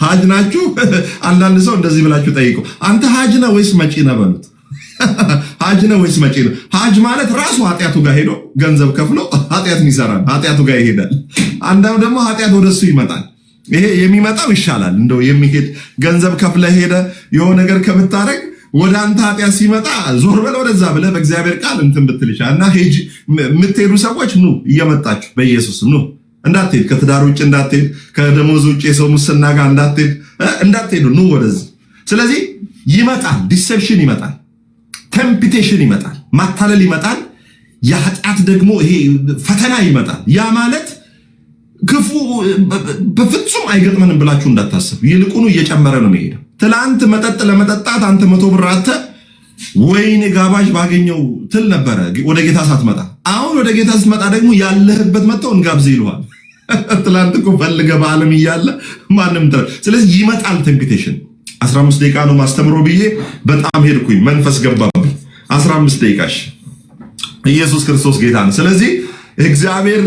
ሀጅ ናችሁ? አንዳንድ ሰው እንደዚህ ብላችሁ ጠይቁ፣ አንተ ሀጅ ነህ ወይስ መጪ ነህ በሉት። ሀጅ ነህ ወይስ መጪ ነህ? ሀጅ ማለት ራሱ ኃጢአቱ ጋር ሄዶ ገንዘብ ከፍሎ ኃጢአትን ይሰራል፣ ኃጢአቱ ጋር ይሄዳል። አንዳንዱ ደግሞ ኃጢአት ወደሱ ይመጣል። ይሄ የሚመጣው ይሻላል። እንደው የሚሄድ ገንዘብ ከፍለ ሄደ የሆነ ነገር ከምታረግ ወደ አንተ ኃጢአት ሲመጣ ዞር በል ወደዛ ብለህ በእግዚአብሔር ቃል እንትን ብትል ይሻላል። እና ሄጅ የምትሄዱ ሰዎች ኑ፣ እየመጣችሁ በኢየሱስ ኑ። እንዳትሄድ፣ ከትዳር ውጭ እንዳትሄድ፣ ከደሞዝ ውጭ የሰው ሙስና ጋር እንዳትሄዱ፣ ኑ ወደዚህ። ስለዚህ ይመጣል፣ ዲሴፕሽን ይመጣል፣ ቴምፕቴሽን ይመጣል፣ ማታለል ይመጣል፣ የኃጢአት ደግሞ ይሄ ፈተና ይመጣል። ያ ማለት ክፉ በፍጹም አይገጥመንም ብላችሁ እንዳታስቡ፣ ይልቁኑ እየጨመረ ነው የሚሄደው። ትላንት መጠጥ ለመጠጣት አንተ 100 ብር አተ ወይኔ ጋባዥ ባገኘው ትል ነበረ ወደ ጌታ ሳትመጣ። አሁን ወደ ጌታ ስትመጣ ደግሞ ያለህበት መጥተው እንጋብዝ ይልዋል። ትላንት እኮ ፈልገ በዓለም እያለ ማንም ተረ። ስለዚህ ይመጣል ቴምፕቴሽን። 15 ደቂቃ ነው ማስተምሮ ብዬ በጣም ሄድኩኝ፣ መንፈስ ገባብኝ። 15 ደቂቃሽ ኢየሱስ ክርስቶስ ጌታ ነው። ስለዚህ እግዚአብሔር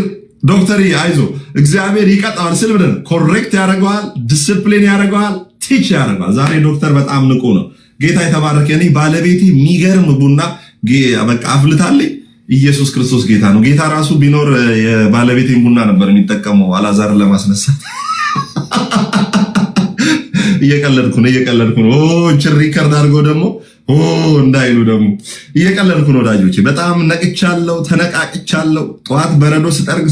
ዶክተር አይዞ እግዚአብሔር ይቀጣዋል ስል ብለን ኮሬክት ያደርገዋል፣ ዲስፕሊን ያደርገዋል፣ ቲች ያደርገዋል። ዛሬ ዶክተር በጣም ንቁ ነው። ጌታ የተባረከ። እኔ ባለቤቴ የሚገርም ቡና በቃ አፍልታለኝ። ኢየሱስ ክርስቶስ ጌታ ነው። ጌታ ራሱ ቢኖር የባለቤቴን ቡና ነበር የሚጠቀመው አላዛርን ለማስነሳት። እየቀለድኩ ነው። ሪከርድ አድርገው ደግሞ እንዳይሉ ደግሞ እየቀለድኩ ነው ወዳጆቼ። በጣም ነቅቻለሁ፣ ተነቃቅቻለሁ። ጠዋት በረዶ ስጠርግ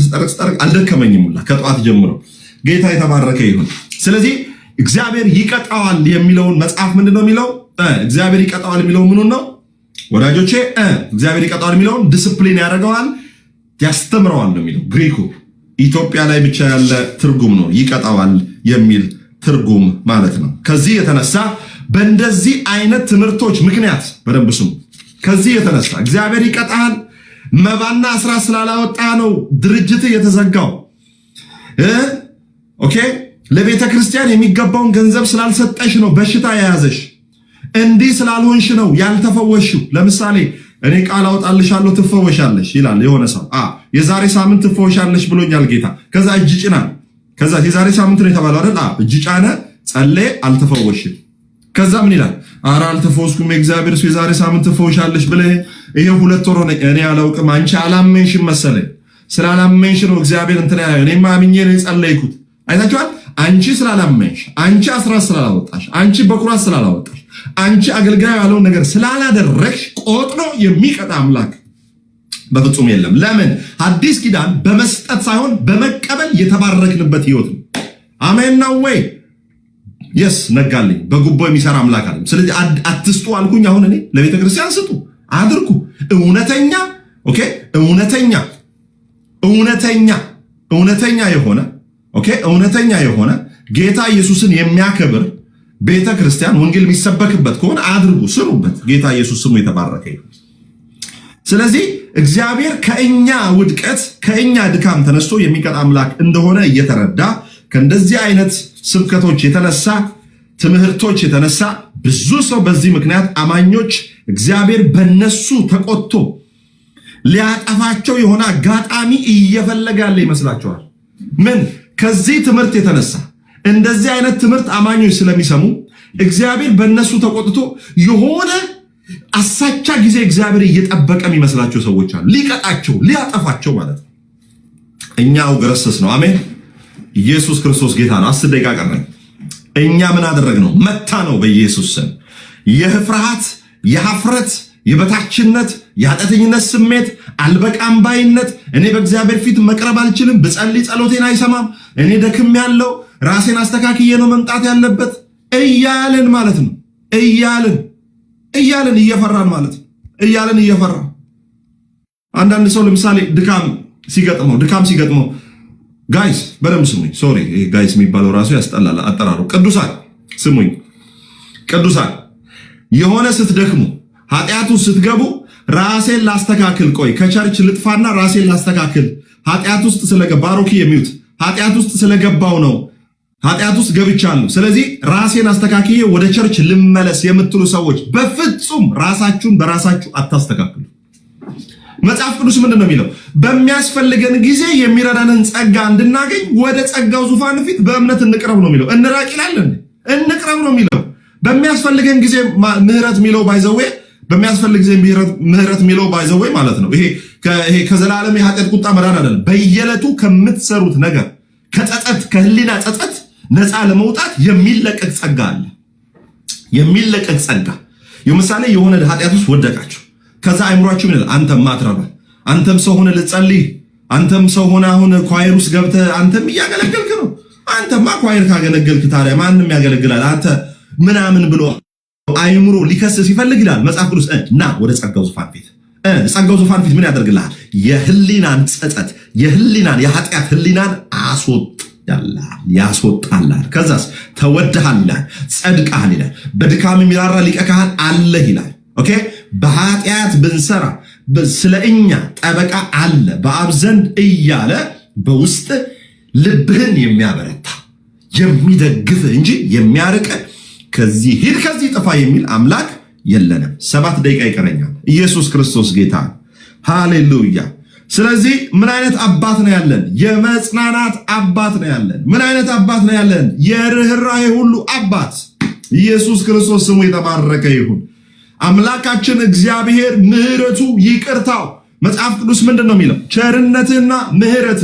አልደከመኝም ሁላ ከጠዋት ጀምሮ። ጌታ የተባረከ ይሁን። ስለዚህ እግዚአብሔር ይቀጣዋል የሚለውን መጽሐፍ ምንድን ነው የሚለው? እግዚአብሔር ይቀጣዋል የሚለው ምኑን ነው ወዳጆቼ? እግዚአብሔር ይቀጣዋል የሚለውን ዲስፕሊን ያደርገዋል፣ ያስተምረዋል ነው የሚለው ግሪኩ። ኢትዮጵያ ላይ ብቻ ያለ ትርጉም ነው ይቀጣዋል የሚል ትርጉም ማለት ነው። ከዚህ የተነሳ በእንደዚህ አይነት ትምህርቶች ምክንያት በደንብ ስሙ። ከዚህ የተነሳ እግዚአብሔር ይቀጣል። መባና አስራት ስላላወጣ ነው ድርጅት የተዘጋው። ኦኬ፣ ለቤተ ክርስቲያን የሚገባውን ገንዘብ ስላልሰጠሽ ነው በሽታ የያዘሽ። እንዲህ ስላልሆንሽ ነው ያልተፈወሽው። ለምሳሌ እኔ ቃል አውጣልሻለሁ ትፈወሻለሽ ይላል የሆነ ሰው። የዛሬ ሳምንት ትፈወሻለሽ ብሎኛል ጌታ። ከዛ እጅ ጭናል። ከዛ የዛሬ ሳምንት ነው የተባለው አይደል? እጅ ጫነ፣ ጸለየ፣ አልተፈወሽም። ከዛ ምን ይላል? ኧረ አልተፈወስኩም፣ የእግዚአብሔር ሰው የዛሬ ሳምንት ትፈወሻለሽ ብለህ ይሄ 2 ወር ሆነኝ። እኔ አላውቅም፣ አንቺ አላመንሽም መሰለኝ። ስላላመንሽ ነው እግዚአብሔር እንትን ያለው። እኔማ አምኜ ነው የጸለይኩት። አይታችኋል? አንቺ ስላላመንሽ፣ አንቺ አስራት ስላላወጣሽ፣ አንቺ በኩራት ስላላወጣሽ፣ አንቺ አገልጋዩ ያለውን ነገር ስላላደረግሽ ቆጥሮ የሚቀጣ አምላክ በፍጹም የለም። ለምን? አዲስ ኪዳን በመስጠት ሳይሆን በመቀበል የተባረክንበት ህይወት ነው። አሜን ነው ወይ? የስ ነጋልኝ። በጉቦ የሚሰራ አምላክ አለ። ስለዚህ አትስጡ አልኩኝ። አሁን እኔ ለቤተ ክርስቲያን ስጡ፣ አድርጉ። እውነተኛ ኦኬ፣ እውነተኛ የሆነ ኦኬ፣ እውነተኛ የሆነ ጌታ ኢየሱስን የሚያከብር ቤተ ክርስቲያን ወንጌል የሚሰበክበት ከሆነ አድርጉ፣ ስሩበት። ጌታ ኢየሱስ ስሙ የተባረከ ይሁን። ስለዚህ እግዚአብሔር ከእኛ ውድቀት ከእኛ ድካም ተነስቶ የሚቀጣ አምላክ እንደሆነ እየተረዳ ከእንደዚህ አይነት ስብከቶች የተነሳ ትምህርቶች የተነሳ ብዙ ሰው በዚህ ምክንያት አማኞች እግዚአብሔር በነሱ ተቆጥቶ ሊያጠፋቸው የሆነ አጋጣሚ እየፈለገ ያለ ይመስላቸዋል። ምን? ከዚህ ትምህርት የተነሳ እንደዚህ አይነት ትምህርት አማኞች ስለሚሰሙ እግዚአብሔር በነሱ ተቆጥቶ የሆነ አሳቻ ጊዜ እግዚአብሔር እየጠበቀ የሚመስላቸው ሰዎች አሉ። ሊቀጣቸው፣ ሊያጠፋቸው ማለት ነው። እኛው ገረሰስ ነው። አሜን። ኢየሱስ ክርስቶስ ጌታ ነው። 10 ደቂቃ ቀረኝ። እኛ ምን አደረግነው? መታ ነው በኢየሱስ ስም። የፍርሃት፣ የሀፍረት፣ የበታችነት፣ የኃጢአተኝነት ስሜት፣ አልበቃም ባይነት፣ እኔ በእግዚአብሔር ፊት መቅረብ አልችልም፣ ብጸልይ ጸሎቴን አይሰማም፣ እኔ ደክም ያለው ራሴን አስተካክዬ ነው መምጣት ያለበት እያልን ማለት ነው። እያልን እየፈራን ማለት ነው። እየፈራን አንዳንድ ሰው ለምሳሌ ድካም ሲገጥመው ጋይስ በደንብ ስሙኝ። ሶሪ ጋይስ የሚባለው ራሱ ያስጠላል አጠራሩ። ቅዱሳን ስሙኝ። ቅዱሳን የሆነ ስትደክሙ ኃጢአቱ ስትገቡ ራሴን ላስተካክል፣ ቆይ ከቸርች ልጥፋና ራሴን ላስተካክል፣ ኃጢአት ውስጥ ስለገባ ባሮኪ የሚዩት ኃጢአት ውስጥ ስለገባው ነው፣ ኃጢአት ውስጥ ገብቻለሁ፣ ስለዚህ ራሴን አስተካክዬ ወደ ቸርች ልመለስ የምትሉ ሰዎች በፍጹም ራሳችሁን በራሳችሁ አታስተካክሉ። መጽሐፍ ቅዱስ ምንድን ነው የሚለው? በሚያስፈልገን ጊዜ የሚረዳንን ጸጋ እንድናገኝ ወደ ጸጋው ዙፋን ፊት በእምነት እንቅረብ ነው የሚለው። እንራቅ ይላል፣ እንቅረብ ነው የሚለው። በሚያስፈልገን ጊዜ ምህረት የሚለው ባይዘዌ በሚያስፈልግ ጊዜ ምህረት የሚለው ባይዘዌ ማለት ነው። ይሄ ከዘላለም የኃጢአት ቁጣ መዳን አይደለም። በየዕለቱ ከምትሰሩት ነገር ከጸጸት ከህሊና ጸጸት ነፃ ለመውጣት የሚለቀቅ ጸጋ አለ። የሚለቀቅ ጸጋ ለምሳሌ የሆነ ኃጢአት ውስጥ ወደቃችሁ፣ ከዛ አይምሯችሁ ምን ይላል? አንተም ማትረባ፣ አንተም ሰው ሆነ ልጸልይ፣ አንተም ሰው ሆነ አሁን ኳየር ውስጥ ገብተህ አንተም እያገለገልክ ነው። አንተማ ኳየር ካገለገልክ ታዲያ ማንም ያገለግላል አንተ ምናምን ብሎ አይምሮ ሊከስስ ይፈልግ ይላል መጽሐፍ ቅዱስ። እና ወደ ጸጋው ዙፋን ፊት ጸጋው ዙፋን ፊት ምን ያደርግልሃል? የህሊናን ጸጸት የህሊናን የኃጢአት ህሊናን ያስወጣላል። ከዛስ ተወድሃል፣ ጸድቀሃል ይላል። በድካም የሚራራ ሊቀ ካህን አለህ ይላል። ኦኬ በኃጢአት ብንሰራ ስለእኛ ጠበቃ አለ በአብ ዘንድ እያለ በውስጥ ልብህን የሚያበረታ የሚደግፍ እንጂ የሚያርቅ ከዚህ ሂድ ከዚህ ጥፋ የሚል አምላክ የለንም። 7 ደቂቃ ይቀረኛል። ኢየሱስ ክርስቶስ ጌታ፣ ሃሌሉያ። ስለዚህ ምን አይነት አባት ነው ያለን? የመጽናናት አባት ነው ያለን። ምን አይነት አባት ነው ያለን? የርኅራኄ ሁሉ አባት። ኢየሱስ ክርስቶስ ስሙ የተባረከ ይሁን። አምላካችን እግዚአብሔር ምሕረቱ ይቅርታው መጽሐፍ ቅዱስ ምንድን ነው የሚለው? ቸርነትና ምሕረት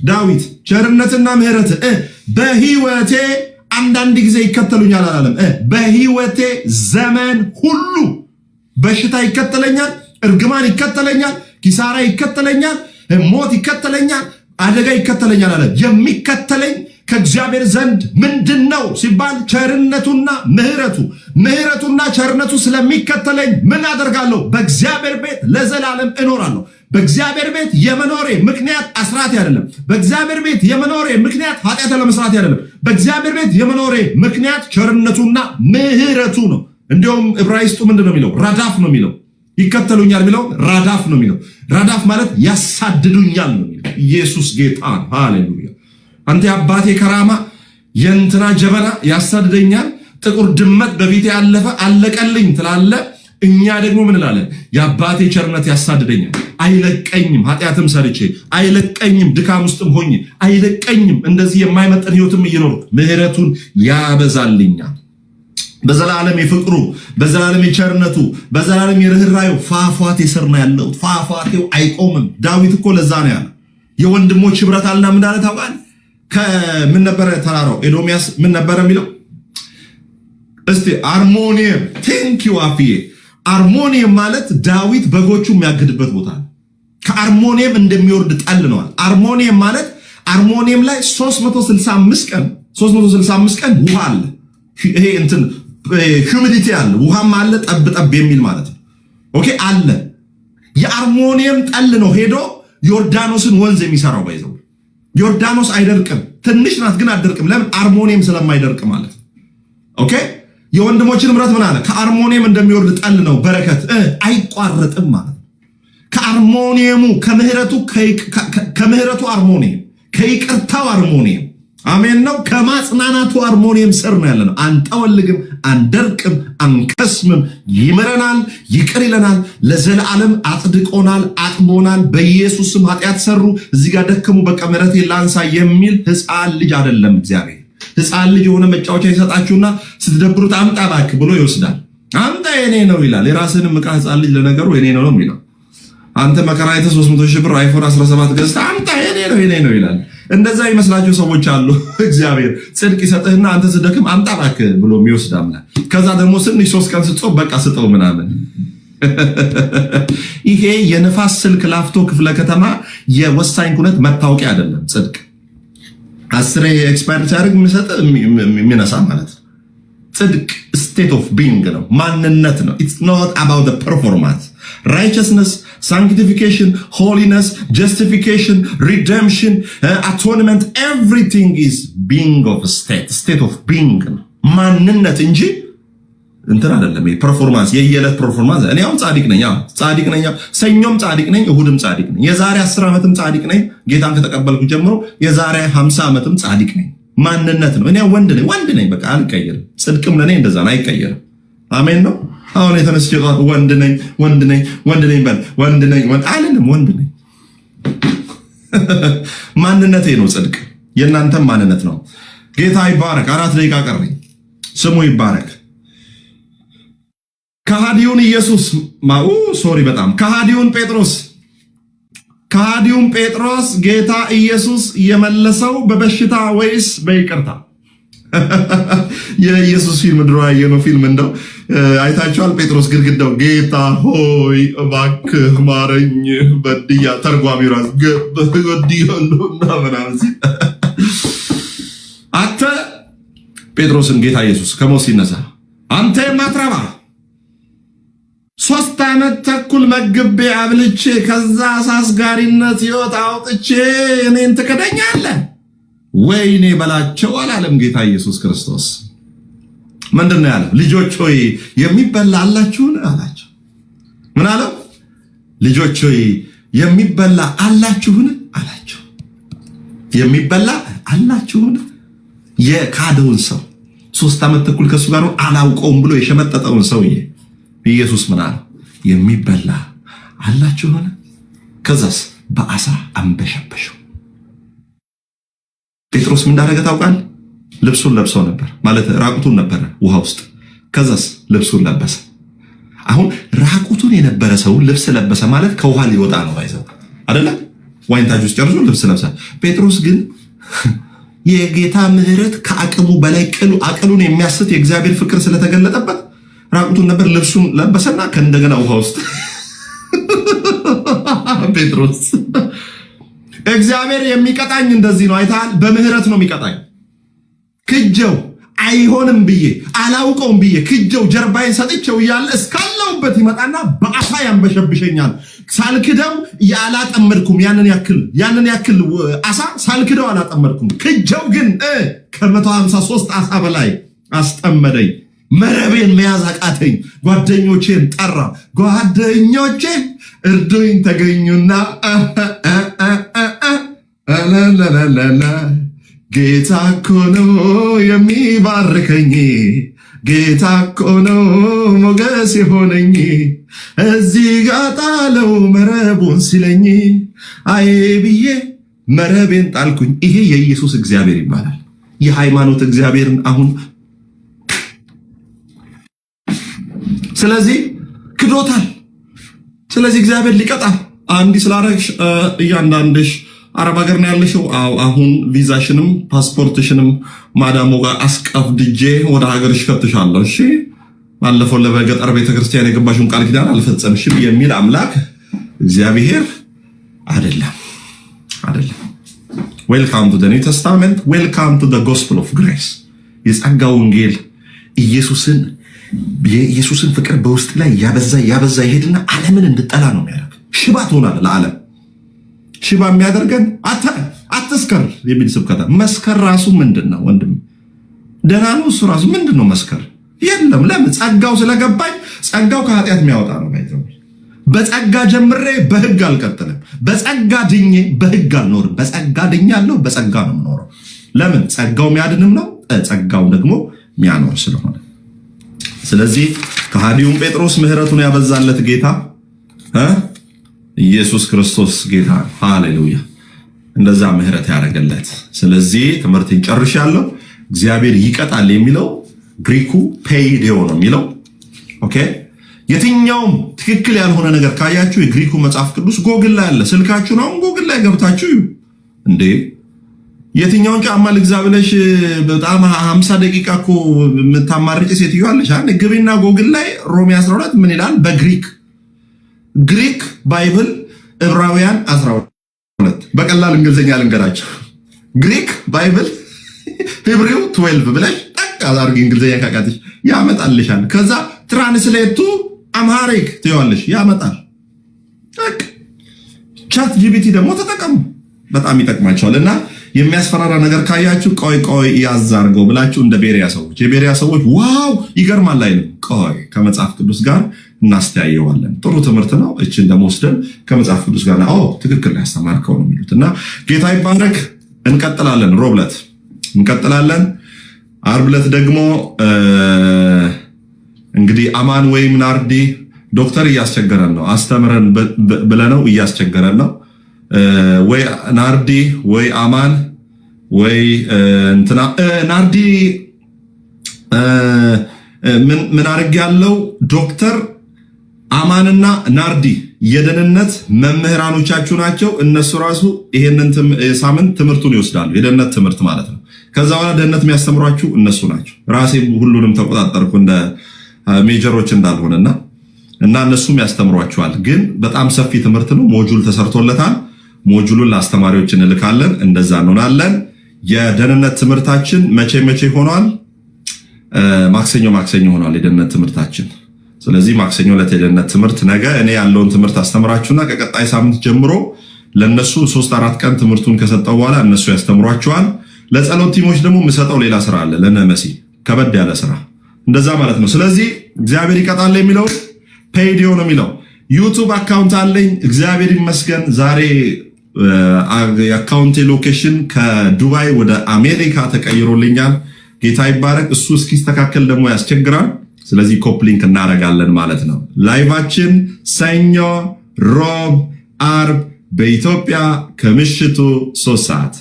ዳዊት ቸርነትና ምሕረት በሕይወቴ አንዳንድ ጊዜ ይከተሉኛል አላለም። በሕይወቴ ዘመን ሁሉ በሽታ ይከተለኛል፣ እርግማን ይከተለኛል፣ ኪሳራ ይከተለኛል፣ ሞት ይከተለኛል፣ አደጋ ይከተለኛል አለ። የሚከተለኝ ከእግዚአብሔር ዘንድ ምንድን ነው ሲባል ቸርነቱና ምሕረቱና ቸርነቱ ስለሚከተለኝ ምን አደርጋለሁ? በእግዚአብሔር ቤት ለዘላለም እኖራለሁ። በእግዚአብሔር ቤት የመኖሬ ምክንያት አስራት አይደለም። በእግዚአብሔር ቤት የመኖሬ ምክንያት ኃጢአት ለመስራት አይደለም። በእግዚአብሔር ቤት የመኖሬ ምክንያት ቸርነቱና ምሕረቱ ነው። እንዲሁም ዕብራይስጡ ምንድን ነው የሚለው? ራዳፍ ነው የሚለው። ይከተሉኛል የሚለው ራዳፍ ነው የሚለው። ራዳፍ ማለት ያሳድዱኛል ነው የሚለው። ኢየሱስ ጌታ፣ ሃሌሉያ። አንተ አባቴ ከራማ የእንትና ጀበና ያሳድደኛል፣ ጥቁር ድመት በፊቴ ያለፈ አለቀልኝ ትላለ። እኛ ደግሞ ምን እንላለን? የአባቴ ቸርነት ያሳድደኛል፣ አይለቀኝም። ኃጢአትም ሰርቼ አይለቀኝም፣ ድካም ውስጥም ሆኜ አይለቀኝም። እንደዚህ የማይመጠን ህይወትም እየኖሩ ምሕረቱን ያበዛልኛል። በዘላለም የፍቅሩ በዘላለም የቸርነቱ በዘላለም የርኅራኄው ፏፏቴ ስር ነው ያለው። ፏፏቴው አይቆምም። ዳዊት እኮ ለዛ ነው ያለው የወንድሞች ህብረት አልና ምን እንዳለ ታውቃለህ? ከምን ነበረ ተራራው ኤዶሚያስ ምን ነበረ የሚለው? እስቲ አርሞኒየም። ቴንክ ዩ አፍዬ። አርሞኒየም ማለት ዳዊት በጎቹ የሚያግድበት ቦታ ነው። ከአርሞኒየም እንደሚወርድ ጠል ነዋል። አርሞኒየም ማለት አርሞኒየም ላይ 365 ቀን ውሃ አለ። ይሄ እንትን ሂዩሚዲቲ አለ፣ ውሃም አለ፣ ጠብ ጠብ የሚል ማለት ነው። ኦኬ አለ። የአርሞኒየም ጠል ነው ሄዶ ዮርዳኖስን ወንዝ የሚሰራው። ባይዘው ዮርዳኖስ አይደርቅም፣ ትንሽ ናት ግን አትደርቅም። ለምን? አርሞኒየም ስለማይደርቅ ማለት ነው። ኦኬ የወንድሞችን ህብረት ምን አለ? ከአርሞኒየም እንደሚወርድ ጠል ነው፣ በረከት አይቋረጥም ማለት ነው። ከአርሞኒየሙ ከምህረቱ አርሞኒየም፣ ከይቅርታው አርሞኒየም፣ አሜን ነው። ከማጽናናቱ አርሞኒየም ስር ነው ያለነው። አንጠወልግም፣ አንደርቅም፣ አንከስምም። ይምረናል፣ ይቅር ይለናል፣ ለዘላለም አጽድቆናል፣ አጥቦናል። በኢየሱስም ኃጢአት ሰሩ፣ እዚህ ጋር ደከሙ፣ በቃ ምሕረቴ ላንሳ የሚል ህፃን ልጅ አይደለም እግዚአብሔር። ህፃን ልጅ የሆነ መጫወቻ ይሰጣችሁና ስትደብሩት አምጣ እባክህ ብሎ ይወስዳል። አምጣ የኔ ነው ይላል። የራስንም ዕቃ ህፃን ልጅ ለነገሩ የኔ ነው የሚለው። አንተ መከራ አይተህ 300 ሺህ ብር አይፎን 17 ገዝተህ አምጣ የኔ ነው ይላል። እንደዛ ይመስላችሁ ሰዎች አሉ። እግዚአብሔር ጽድቅ ይሰጥህና አንተ ስደክም አምጣ እባክህ ብሎ የሚወስድ አምላክ። ከዛ ደግሞ ትንሽ 3 ቀን ስትጾም በቃ ስጠው ምናምን። ይሄ የንፋስ ስልክ ላፍቶ ክፍለ ከተማ የወሳኝ ኩነት መታወቂያ አይደለም። ጽድቅ 10 ኤክስፓየር ሲያደርግ የሚነሳ ማለት ነው። ጽድቅ ስቴት ኦፍ ቢንግ ነው፣ ማንነት ነው። ኢትስ ኖት አባውት ዘ ፐርፎርማንስ። righteousness, sanctification, holiness, justification, redemption, atonement, everything is being of a state of being, ማንነት እንጂ እንትን አይደለም። ፐርፎርማንስ የየዕለት ፐርፎርማንስ። እኔ አሁን ጻድቅ ነኝ፣ ሰኞም ጻድቅ ነኝ፣ እሁድም ጻድቅ ነኝ። የዛሬ 10 ዓመትም ጻድቅ ነኝ። ጌታን ከተቀበልኩ ጀምሮ የዛሬ 50 ዓመትም ጻድቅ ነኝ። ማንነት ነው። እኔ ወንድ ነኝ፣ በቃ አልቀየርም። ጽድቅም ለኔ እንደዛ ነው፣ አይቀየርም። አሜን ነው። አሁን የተነስቼ ወንድ ነኝ አልልም። ወንድ ነኝ። ማንነቴ ነው ጽድቅ፣ የእናንተም ማንነት ነው። ጌታ ይባረክ። 4 ደቂቃ ቀረኝ። ስሙ ይባረክ። ከሃዲውን ጴጥሮስ ጌታ ኢየሱስ የመለሰው በበሽታ ወይስ በይቅርታ? የኢየሱስ ፊልም ድሮ ያየነው ፊልም እንደው አይታችኋል? ጴጥሮስ ግድግዳው ጌታ ሆይ እባክህ ማረኝ በድያ ተርጓሚ ራስ ገበዲያሉና ምናምን ሲል አተ ጴጥሮስን ጌታ ኢየሱስ ከሞት ሲነሳ አንተ የማትረባ 3 ዓመት ተኩል መግቤ አብልቼ ከዛ አሳስጋሪነት ሕይወት አውጥቼ እኔን ትክደኛለህ? ወይኔ በላቸው አላለም ጌታ ኢየሱስ ክርስቶስ። ምንድን ነው ያለው? ልጆች ሆይ የሚበላ አላችሁን አላቸው። ምን አለው? ልጆች ሆይ የሚበላ አላችሁን አላቸው። የሚበላ አላችሁን? የካደውን ሰው 3 ዓመት ተኩል ከሱ ጋር አላውቀውም ብሎ የሸመጠጠውን ሰውዬ ኢየሱስ ምን አለው? የሚበላ አላችሁን? ከዛስ በአሳ አንበሸበሸው። ጴጥሮስ ምን እንዳደረገ ታውቃል? ልብሱን ለብሶ ነበር ማለት ራቁቱን ነበር ውሃ ውስጥ። ከዛስ ልብሱን ለበሰ። አሁን ራቁቱን የነበረ ሰው ልብስ ለበሰ ማለት ከውሃ ሊወጣ ነው ባይዘው አይደለ? ዋይንታጅ ውስጥ ጨርሶ ልብስ ለብሰ። ጴጥሮስ ግን የጌታ ምሕረት ከአቅሙ በላይ አቅሉን የሚያስት የእግዚአብሔር ፍቅር ስለተገለጠበት ራቁቱን ነበር፣ ልብሱን ለበሰና ከእንደገና ውሃ ውስጥ ጴጥሮስ እግዚአብሔር የሚቀጣኝ እንደዚህ ነው። አይተሃል? በምህረት ነው የሚቀጣኝ። ክጀው አይሆንም ብዬ አላውቀውም ብዬ ክጀው ጀርባዬን ሰጥቼው እያለ እስካለውበት ይመጣና በአሳ ያንበሸብሸኛል። ሳልክደው ያላጠመድኩም ያንን ያክል አሳ ሳልክደው አላጠመድኩም። ክጀው ግን ከ153 አሳ በላይ አስጠመደኝ። መረቤን መያዝ አቃተኝ። ጓደኞቼን ጠራ። ጓደኞቼ እርዱኝ ተገኙና ጌታ እኮ ነው የሚባርከኝ፣ ጌታ እኮ ነው ሞገስ የሆነኝ፣ እዚህ ጋ ጣለው መረቡን ሲለኝ አይ ብዬ መረቤን ጣልኩኝ። ይሄ የኢየሱስ እግዚአብሔር ይባላል። የሃይማኖት እግዚአብሔርን አሁን ስለዚህ ክዶታል። ስለዚህ እግዚአብሔር ሊቀጣ አንዲ ስላረግሽ እያንዳንድሽ አረብ ሀገር ነው ያለሽው። አሁን ቪዛሽንም ፓስፖርትሽንም ማዳሞ ጋር አስቀፍድጄ ወደ ሀገርሽ ከተሻለሁ። እሺ ባለፈው ለበገጠር ቤተክርስቲያን የገባሽውን ቃል ኪዳን አልፈጸምሽም የሚል አምላክ እግዚአብሔር አይደለም። ዌልካም ቱ ዘ ኒው ተስታመንት፣ ዌልካም ቱ ዘ ጎስፕል ኦፍ ግሬስ። የጸጋ ወንጌል የኢየሱስን ፍቅር በውስጥ ላይ ያበዛ ይሄድና ዓለምን እንድጠላ ነው የሚያደርግ። ሽባ ትሆናለህ ለዓለም። ሽባ የሚያደርገን አትስከር የሚል ስብከታ። መስከር ራሱ ምንድን ነው ወንድም? ደህና ነው እሱ ራሱ ምንድን ነው መስከር? የለም። ለምን? ጸጋው ስለገባኝ። ጸጋው ከኃጢአት የሚያወጣ ነው። በጸጋ ጀምሬ በህግ አልቀጥልም። በጸጋ ድኜ በህግ አልኖርም። በጸጋ ድኛለሁ፣ በጸጋ ነው የምኖረው። ለምን? ጸጋው የሚያድንም ነው፣ ጸጋው ደግሞ የሚያኖር ስለሆነ። ስለዚህ ከሃዲውን ጴጥሮስ ምህረቱን ያበዛለት ጌታ ኢየሱስ ክርስቶስ ጌታ፣ ሃሌሉያ፣ እንደዛ ምህረት ያደረገለት። ስለዚህ ትምህርቴን ጨርሻለሁ። እግዚአብሔር ይቀጣል የሚለው ግሪኩ ፔይዴዮ ነው የሚለው። ኦኬ። የትኛውም ትክክል ያልሆነ ነገር ካያችሁ የግሪኩ መጽሐፍ ቅዱስ ጎግል ላይ አለ። ስልካችሁን አሁን ጎግል ላይ ገብታችሁ እንዴ የትኛውን ጫማ ልግዛ ብለሽ በጣም 50 ደቂቃ እኮ የምታማርጭ ሴትዮ አለሽ። ግቢና ጎግል ላይ ሮሜ 12 ምን ይላል ግሪክ ባይብል ዕብራውያን 12 በቀላል እንግሊዝኛ ልንገራቸው። ግሪክ ባይብል ሂብሪው 12 ብለሽ ጠቅ አድርጊ። እንግሊዝኛ ካቃተሽ ያመጣልሻል። ከዛ ትራንስሌቱ አምሃሪክ ትይዋለሽ፣ ያመጣል። ቻት ጂፒቲ ደግሞ ተጠቀሙ፣ በጣም ይጠቅማቸዋል። እና የሚያስፈራራ ነገር ካያችሁ ቆይ ያዝ አድርገው ብላችሁ እንደ ቤሪያ ሰዎች የቤሪያ ሰዎች ዋው ይገርማል አይልም። ቆይ ከመጽሐፍ ቅዱስ ጋር እናስተያየዋለን። ጥሩ ትምህርት ነው። እችን ደግሞ ወስደን ከመጽሐፍ ቅዱስ ጋር ትክክል ያስተማርከው ነው የሚሉት እና ጌታ ይባረክ። እንቀጥላለን። ሮብ ዕለት እንቀጥላለን። ዓርብ ዕለት ደግሞ እንግዲህ አማን ወይም ናርዲ ዶክተር እያስቸገረን ነው። አስተምረን ብለነው እያስቸገረን ነው። ወይ ናርዲ ወይ አማን ወይ እንትና ናርዲ ምን አድርግ ያለው ዶክተር አማንና ናርዲ የደህንነት መምህራኖቻችሁ ናቸው። እነሱ ራሱ ይሄንን ሳምንት ትምህርቱን ይወስዳሉ። የደህንነት ትምህርት ማለት ነው። ከዛ በኋላ ደህንነት የሚያስተምሯችሁ እነሱ ናቸው። ራሴ ሁሉንም ተቆጣጠርኩ እንደ ሜጀሮች እንዳልሆነና እነሱም ያስተምሯችኋል። ግን በጣም ሰፊ ትምህርት ነው። ሞጁል ተሰርቶለታል። ሞጁሉን ለአስተማሪዎች እንልካለን። እንደዛ እንሆናለን። የደህንነት ትምህርታችን መቼ ሆኗል? ማክሰኞ ሆኗል የደህንነት ትምህርታችን። ስለዚህ ማክሰኞ ዕለት የደህንነት ትምህርት ነገ እኔ ያለውን ትምህርት አስተምራችሁና ከቀጣይ ሳምንት ጀምሮ ለነሱ 3-4 ቀን ትምህርቱን ከሰጠው በኋላ እነሱ ያስተምሯቸዋል። ለጸሎት ቲሞች ደግሞ የምሰጠው ሌላ ስራ አለ። ለነመሲ ከበድ ያለ ስራ እንደዛ ማለት ነው። ስለዚህ እግዚአብሔር ይቀጣል የሚለው ፔይዲዮ ነው የሚለው ዩቱብ አካውንት አለኝ። እግዚአብሔር ይመስገን። ዛሬ የአካውንቴ ሎኬሽን ከዱባይ ወደ አሜሪካ ተቀይሮልኛል። ጌታ ይባረክ። እሱ እስኪስተካከል ደግሞ ያስቸግራል። ስለዚህ ኮፕሊንክ እናደርጋለን ማለት ነው። ላይቫችን ሰኞ፣ ሮብ፣ አርብ በኢትዮጵያ ከምሽቱ 3 ሰዓት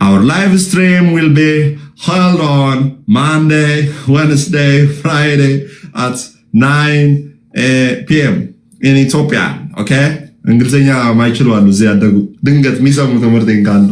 Our live stream will be held on Monday, Wednesday, Friday at 9 p.m. in Ethiopia. Okay? እንግሊዝኛ ማይችሉ አሉ እዚህ ያደጉ ድንገት የሚሰሙ ትምህርቴን ካሉ